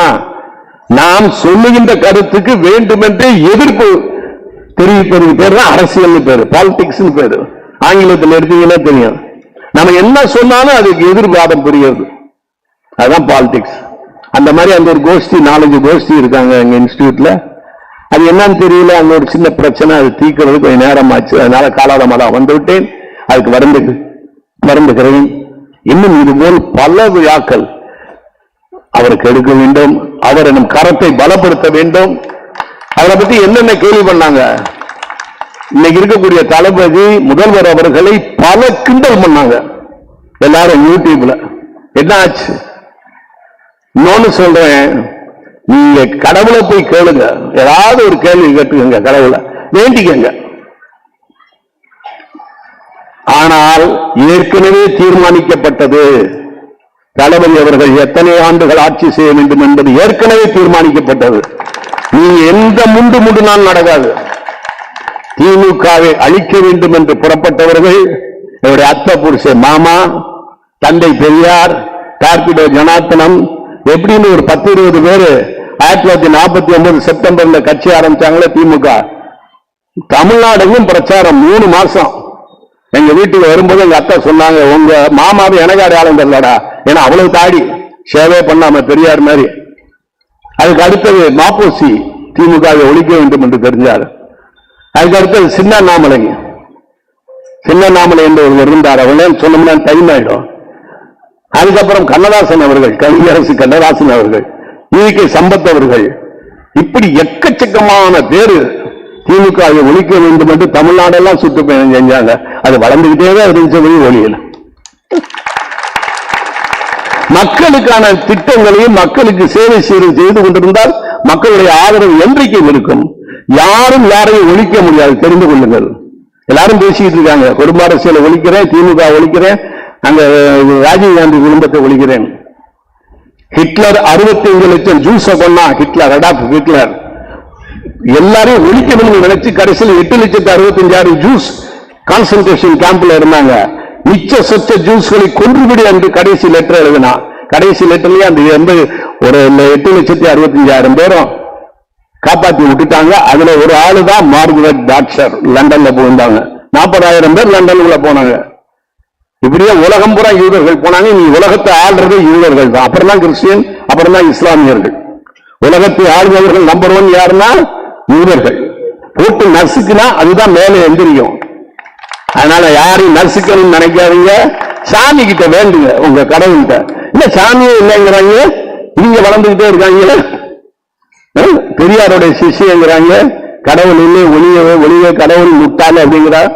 C: நாம் சொல்லுகின்ற கருத்துக்கு வேண்டுமென்றே எதிர்ப்பு தெரிவிப்பதற்கு பேர் தான் அரசியல் பேரு, பாலிடிக்ஸ் பேரு. ஆங்கிலத்தில் எடுத்தீங்கன்னா தெரியும். நம்ம என்ன சொன்னாலும் அதுக்கு எதிர்வாதம் புரியுது, அதுதான் பாலிடிக்ஸ். அந்த மாதிரி அந்த ஒரு கோஷ்டி 4-5 கோஷ்டி இருக்காங்க எங்க இன்ஸ்டிடியூட்ல. அது என்னன்னு தெரியல, அங்க ஒரு சின்ன பிரச்சனை, அது தீர்க்கிறது கொஞ்சம் நேரம் ஆச்சு. அதனால காலாதமாக வந்து விட்டேன். அதுக்கு வருந்துகிறேன். இன்னும் இதுபோல் பல விழாக்கள் அவருக்கு எடுக்க வேண்டும். அவர் நம் கரத்தை பலப்படுத்த வேண்டும். அவரை பத்தி என்னென்ன கேள்வி பண்ணாங்க. இன்னைக்கு இருக்கக்கூடிய தளபதி முதல்வர் அவர்களை பல கிண்டல் பண்ணாங்க எல்லாரும் யூடியூப்ல. என்ன ஆச்சு? இன்னொன்னு சொல்றேன், நீங்க கடவுளை போய் கேளுங்க, ஏதாவது ஒரு கேள்வி கேட்டுக்கங்க, கடவுளை வேண்டிக்கங்க. ஆனால் ஏற்கனவே தீர்மானிக்கப்பட்டது, தளபதி அவர்கள் எத்தனை ஆண்டுகள் ஆட்சி செய்ய வேண்டும் என்பது ஏற்கனவே தீர்மானிக்கப்பட்டது. நீ எந்த முண்டுனால் நடக்காது. திமுகவை அழிக்க வேண்டும் என்று புறப்பட்டவர்கள் என்னுடைய அத்தை புருஷன் மாமா, தந்தை பெரியார், டார்பிடோ ஜனார்த்தனம், எப்படின்னு ஒரு 10-20 பேரு 1949 செப்டம்பர்ல கட்சி ஆரம்பிச்சாங்களே திமுக. தமிழ்நாடுகளும் பிரச்சாரம் 3 மாசம். எங்க வீட்டுக்கு வரும்போது எங்க அத்தை சொன்னாங்க, உங்க மாமாவை எனக்கு அடையாளம் தெரியலடா, ஏன்னா அவ்வளவு தாடி சேவை பண்ணாம பெரியார் மாதிரி. அதுக்கு அடுத்தது மாப்போசி திமுகவை ஒழிக்க வேண்டும் என்று தெரிஞ்சார். அதுக்கு அடுத்தது சின்ன நாமலை என்று ஒருவர் இருந்தார், அவங்களே சொன்னோம்னா டைம் ஆயிடும். அதுக்கப்புறம் கண்ணதாசன் அவர்கள், கவியரசு கண்ணதாசன் அவர்கள், ஈகே சம்பத் அவர்கள், இப்படி எக்கச்சக்கமான பேரு திமுகவை ஒழிக்க வேண்டும் என்று தமிழ்நாடெல்லாம் சுற்றுப்பயணம் செஞ்சாங்க. அது வளர்ந்துகிட்டே தான் இருந்துச்சு, ஒழியல. மக்களுக்கான திட்டங்களையும் மக்களுக்கு சேவை செய்து கொண்டிருந்தால் மக்களுடைய ஆதரவு என்றைக்கும் இருக்கும். யாரும் யாரையும் ஒழிக்க முடியாது, தெரிந்து கொள்ளுங்கள். எல்லாரும் பேசிக்கிட்டு இருக்காங்க, குடும்ப அரசியலை ஒழிக்கிறேன், திமுக ஒழிக்கிறேன், அங்க ராஜீவ்காந்தி குடும்பத்தை ஒழிக்கிறேன். ஹிட்லர் 65 லட்சம் ஜூஸை கொண்டா, ஹிட்லர், அடால்ஃப் ஹிட்லர். எல்லாரையும் ஒழிக்கணும்னு நினைச்சு கடைசியில் 8,65,000 ஜூஸ் கான்சன்ட்ரேஷன் கேம்ப்ல இருந்தாங்க. மிச்ச சொச்ச ஜூஸ்களை கொன்றுவிடு என்று கடைசி லெட்டர் எழுதினா. கடைசி லெட்டர்லயே அந்த ஒரு 8,65,000 பேரும் காப்பாற்றி விட்டுட்டாங்க. அதுல ஒரு ஆளு தான் மார்கரெட் தாட்சர், லண்டன்ல போயிருந்தாங்க. 40,000 பேர் லண்டனுக்குள்ள போனாங்க. இப்படியே உலகம் பூரா யூதர்கள் போனாங்க. நீ உலகத்தை ஆள்றது யூதர்கள் தான், அப்புறம் தான் கிறிஸ்டியன், அப்புறம் தான் இஸ்லாமியர்கள். உலகத்தை ஆளுபவர்கள் நம்பர் 1 யாருன்னா யூதர்கள். போட்டு நசுக்குனா அதுதான் மேலே எந்திரியும். அதனால யாரையும் நசுக்கணும்னு நினைக்காதீங்க, சாமி கிட்ட வேண்டுங்க, உங்க கடவுள்கிட்ட. இல்ல சாமியே இல்லைங்கிறாங்க, நீங்க வளர்ந்துகிட்டே இருக்காங்க. பெரியாருடைய சிஷ்யங்கிறாங்க, கடவுள் இல்லை, ஒளிய கடவுள் முட்டாள் அப்படிங்கிறார்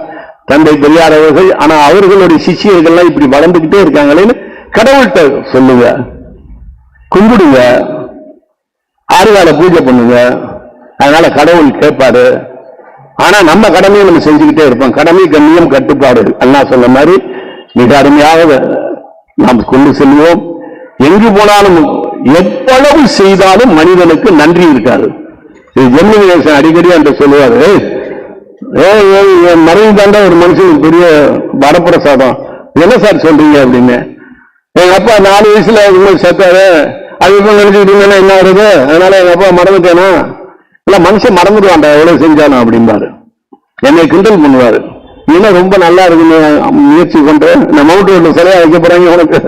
C: தந்தை பெரியார் அவர்கள். ஆனா அவர்களுடைய சிஷ்யர்கள்லாம் இப்படி வளர்ந்துகிட்டே இருக்காங்களேன்னு கடவுள்கிட்ட சொல்லுங்க, கும்பிடுங்க, ஆறுகால பூஜை பண்ணுங்க. அதனால கடவுள் கேட்பாரு. ஆனா நம்ம கடமையை நம்ம செஞ்சுக்கிட்டே இருப்போம். கடமை கண்ணியம் கட்டுப்பாடு அல்லாஹ் சொன்ன மாதிரி மிக அருமையாக நாம் கொண்டு செல்வோம். எங்கு போனாலும் எவ்வளவு செய்தாலும் மனிதனுக்கு நன்றி இருக்காது. இது ஜெமினிகேஷன் அடிக்கடி என்று சொல்லுவாரு, மறைவு தாண்டா ஒரு மனுஷனுக்கு பெரிய வரப்பிரசாதம். என்ன சார் சொல்றீங்க அப்படின்னு. எங்க அப்பா 4 வயசுல உங்களுக்கு சேர்த்தாரு, அது இப்ப நினைச்சுக்கிட்டீங்கன்னா என்ன வருது, அதனால எங்க அப்பா மறந்துட்டேனா, இல்ல மனுஷன் மறந்துடுவான்டா எவ்வளவு செஞ்சானோ அப்படிம்பாரு. என்னை கிண்டல் பண்ணுவாரு, இன்னும் ரொம்ப நல்லா இருக்குன்னு முயற்சி கொண்டு இந்த மவுண்ட் ரோட்ல சிலையா வைக்க போறாங்க உனக்கு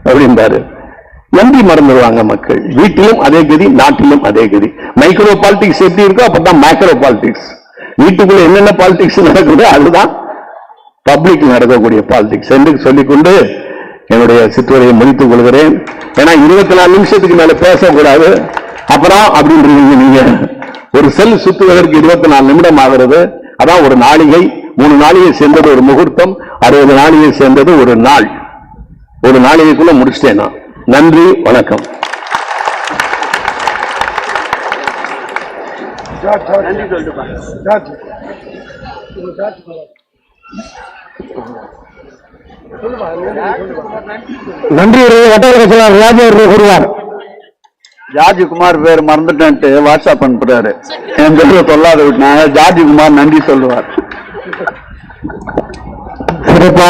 C: அப்படின்பாரு. நன்றி மறந்துடுவாங்க மக்கள். வீட்டிலும் அதே கதி, நாட்டிலும் அதே கதி. மைக்ரோ பாலிடிக்ஸ் எப்படி இருக்கோ அப்பதான் மேக்ரோ பாலிடிக்ஸ். வீட்டுக்குள்ள என்னென்ன பாலிடிக்ஸ் நடக்குது அதுதான் பப்ளிக் நடக்கக்கூடிய பாலிடிக்ஸ் என்று சொல்லிக்கொண்டு என்னுடைய சிற்றுரையை முடித்துக் கொள்கிறேன். ஏன்னா 24 நிமிஷத்துக்கு மேல பேசக்கூடாது. அப்புறம் அப்படின்றீங்க நீங்க. ஒரு செல் சுத்துவதற்கு 24 நிமிடம் ஆகிறது. அதான் ஒரு நாளிகை. 3 நாளிகை சேர்ந்தது ஒரு முகூர்த்தம், 60 நாளிகை சேர்ந்தது ஒரு நாள். ஒரு நாளிகைக்குள்ள முடிச்சிட்டேன் நான். நன்றி, வணக்கம்.
B: நன்றி வட்டார செயலாளர் ராஜா அவர்கள் கூறுவார்.
E: ஜார்ஜ் குமார் பேர் மறந்துட்டேன்ட்டு வாட்ஸ்அப் அனுப்புறாரு. என் பேரை சொல்லாத விட்டாங்க. ஜார்ஜ் குமார் நன்றி சொல்லுவார்.
B: சிறப்பா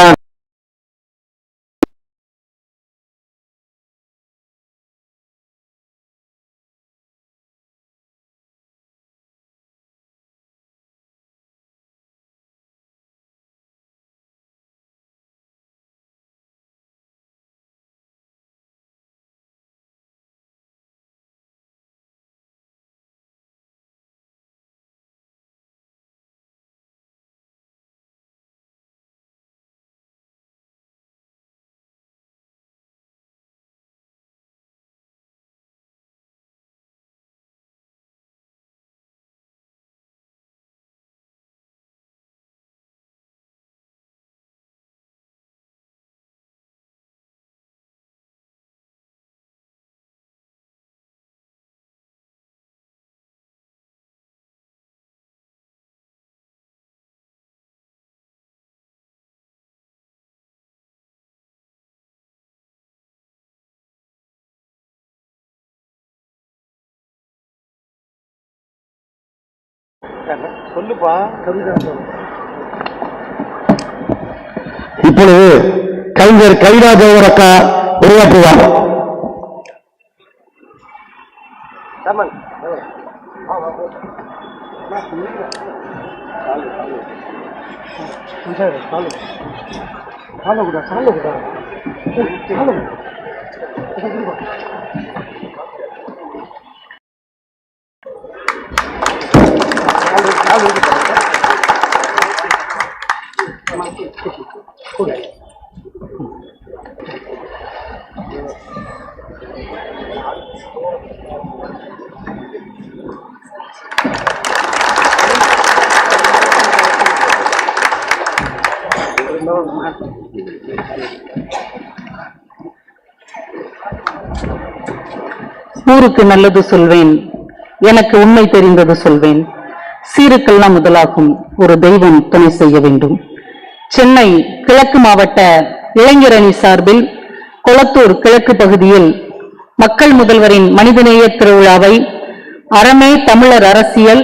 D: சொல்லுப்பா.
B: இப்பொழுது கவிஞர் கைராஜ் அக்கா உரையாற்றுவார்.
A: ஊருக்கு நல்லது சொல்வேன், எனக்கு உண்மை தெரிந்தது சொல்வேன். சீருக்கெல்லாம் முதலாகும் ஒரு தெய்வம் துணை செய்ய வேண்டும். சென்னை கிழக்கு மாவட்ட இளைஞரணி சார்பில் கொளத்தூர் கிழக்கு பகுதியில் மக்கள் முதல்வரின் மனிதநேய திருவிழாவை அறமே தமிழர் அரசியல்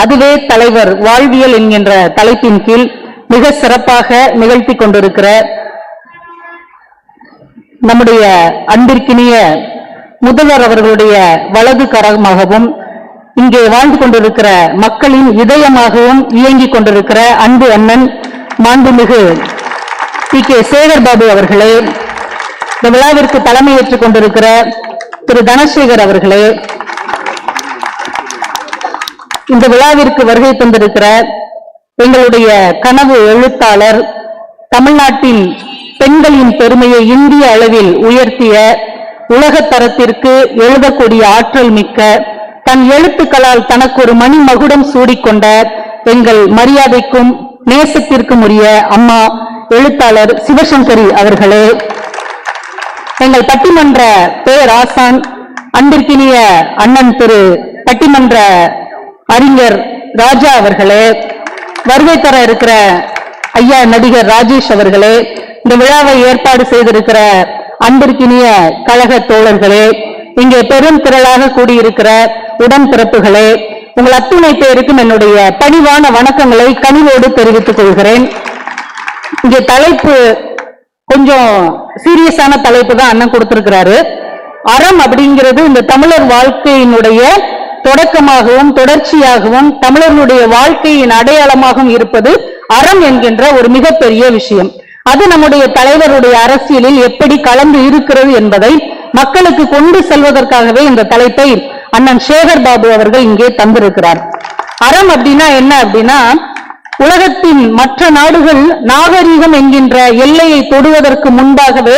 A: அதுவே தலைவர் வாழ்வியல் என்கின்ற தலைப்பின் கீழ் மிக சிறப்பாக நிகழ்த்தி கொண்டிருக்கிற நம்முடைய அன்பிற்கினிய முதல்வர் அவர்களுடைய வலது கரமாகவும் இங்கே வாழ்ந்து கொண்டிருக்கிற மக்களின் இதயமாகவும் இயங்கிக் கொண்டிருக்கிற அன்பு அண்ணன் மாண்புமிகு PK சேகர் பாபு அவர்களே, இந்த விழாவிற்கு தலைமையேற்றுக் கொண்டிருக்கிற திரு தனசேகர் அவர்களே, இந்த விழாவிற்கு வருகை தந்திருக்கிற எங்களுடைய கனவு எழுத்தாளர், தமிழ்நாட்டின் பெண்களின் பெருமையை இந்திய அளவில் உயர்த்திய, உலக தரத்திற்கு எழுதக்கூடிய ஆற்றல் மிக்க, தன் எழுத்துக்களால் தனக்கு ஒரு மணி மகுடம் சூடிக்கொண்ட எங்கள் மரியாதைக்கும் நேசத்திற்கும் உரிய அம்மா எழுத்தாளர் சிவசங்கரி அவர்களே, எங்கள் பட்டிமன்ற பேராசான் அன்பிற்கினிய அண்ணன் திரு பட்டிமன்ற அறிஞர் ராஜா அவர்களே, வருகை தர இருக்கிற ஐயா நடிகர் ராஜேஷ் அவர்களே, இந்த விழாவை ஏற்பாடு செய்திருக்கிற அன்பிற்கினிய கழக தோழர்களே, இங்கே பெரும் திரளாக கூடியிருக்கிற உடன்பிறப்புகளே, உங்கள் அத்துணை பேருக்கும் என்னுடைய பணிவான வணக்கங்களை கனிவோடு தெரிவித்துக் கொள்கிறேன். இங்கே தலைப்பு கொஞ்சம் சீரியஸான தலைப்பு தான் அண்ணன் கொடுத்திருக்கிறாரு. அறம் அப்படிங்கிறது இந்த தமிழர் வாழ்க்கையினுடைய தொடக்கமாகவும் தொடர்ச்சியாகவும் தமிழர்களுடைய வாழ்க்கையின் அடையாளமாகவும் இருப்பது அறம் என்கின்ற ஒரு மிகப்பெரிய விஷயம். அது நம்முடைய தலைவருடைய அரசியலில் எப்படி கலந்து இருக்கிறது என்பதை மக்களுக்கு கொண்டு செல்வதற்காகவே இந்த தலைப்பை அண்ணன் சேகர் பாபு அவர்கள் இங்கே தந்திருக்கிறார். அறம் அப்படின்னா என்ன அப்படின்னா, உலகத்தின் மற்ற நாடுகள் நாகரீகம் என்கின்ற எல்லையை தொடுவதற்கு முன்பாகவே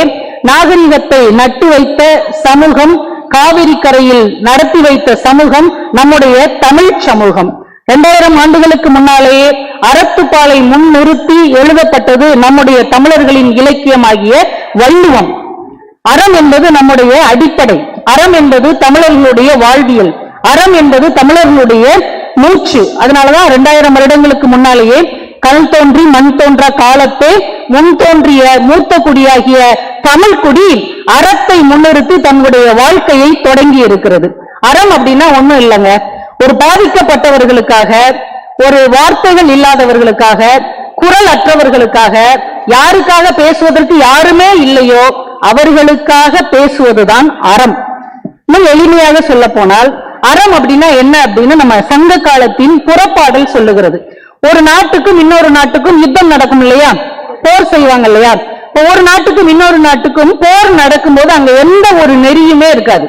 A: நாகரிகத்தை நட்டு வைத்த சமூகம், காவிரி கரையில் நடத்தி வைத்த சமூகம் நம்முடைய தமிழ் சமூகம். 2000 ஆண்டுகளுக்கு முன்னாலேயே அறத்துப்பாலை முன்னிறுத்தி எழுதப்பட்டது நம்முடைய தமிழர்களின் இலக்கியமாகிய வள்ளுவம். அறம் என்பது நம்முடைய அடிப்படை. அறம் என்பது தமிழர்களுடைய வாழ்வியல். அறம் என்பது தமிழர்களுடைய மூச்சு. அதனாலதான் 2000 வருடங்களுக்கு முன்னாலேயே கல் தோன்றி மண் தோன்றா காலத்தே முன் தோன்றிய மூத்த குடியாகிய தமிழ் குடி அறத்தை முன்னிறுத்தி தன்னுடைய வாழ்க்கையை தொடங்கி இருக்கிறது. அறம் அப்படின்னா ஒண்ணும் இல்லைங்க, ஒரு பாதிக்கப்பட்டவர்களுக்காக, ஒரு வார்த்தைகள் இல்லாதவர்களுக்காக, குரல் அற்றவர்களுக்காக, யாருக்காக பேசுவதற்கு யாருமே இல்லையோ அவர்களுக்காக பேசுவதுதான் அறம். இன்னும் எளிமையாக சொல்ல போனால் அறம் அப்படின்னா என்ன அப்படின்னு நம்ம சங்க காலத்தின் புறப்பாடல் சொல்லுகிறது. ஒரு நாட்டுக்கும் இன்னொரு நாட்டுக்கும் யுத்தம் நடக்கும் இல்லையா, போர் செய்வாங்க இல்லையா. ஒரு நாட்டுக்கும் இன்னொரு நாட்டுக்கும் போர் நடக்கும்போது அங்க எந்த ஒரு நெறியுமே இருக்காது,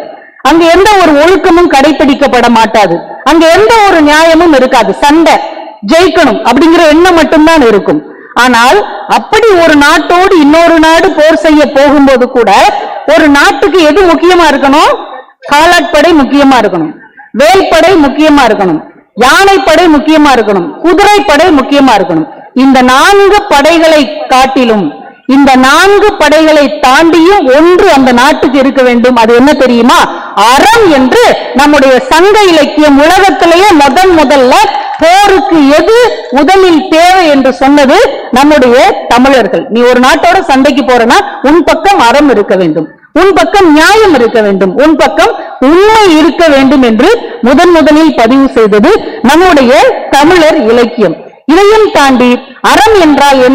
A: அங்க எந்த ஒரு ஒழுக்கமும் கடைபிடிக்கப்பட மாட்டாது, அங்க எந்த ஒரு நியாயமும் இருக்காது. சண்டை ஜெயிக்கணும் அப்படிங்கிற எண்ணம் மட்டும்தான் இருக்கும். ஆனால் அப்படி ஒரு நாட்டோடு இன்னொரு நாடு போர் செய்ய போகும்போது கூட ஒரு நாட்டுக்கு எது முக்கியமா இருக்கணும்? காலாட்படை முக்கியமா இருக்கணும், வேல்படை முக்கியமா இருக்கணும், யானைப்படை முக்கியமா இருக்கணும், குதிரைப்படை முக்கியமா இருக்கணும். இந்த 4 படைகளை காட்டிலும், இந்த 4 படைகளை தாண்டியும் ஒன்று அந்த நாட்டுக்கு இருக்க வேண்டும். அது என்ன தெரியுமா? அறம் என்று நம்முடைய சங்க இலக்கியம் உலகத்திலேயே முதல்ல போருக்கு எது முதலில் தேவை என்று சொன்னது நம்முடைய தமிழர்கள். நீ ஒரு நாட்டோட சண்டைக்கு போறனா உன் பக்கம் அறம் இருக்க வேண்டும், உன் பக்கம் நியாயம் இருக்க வேண்டும், உன் பக்கம் உண்மை இருக்க வேண்டும் என்று முதலில் பதிவு செய்தது நம்முடைய தமிழர் இலக்கியம். இதையும் தாண்டி அறம் என்றால் என்ன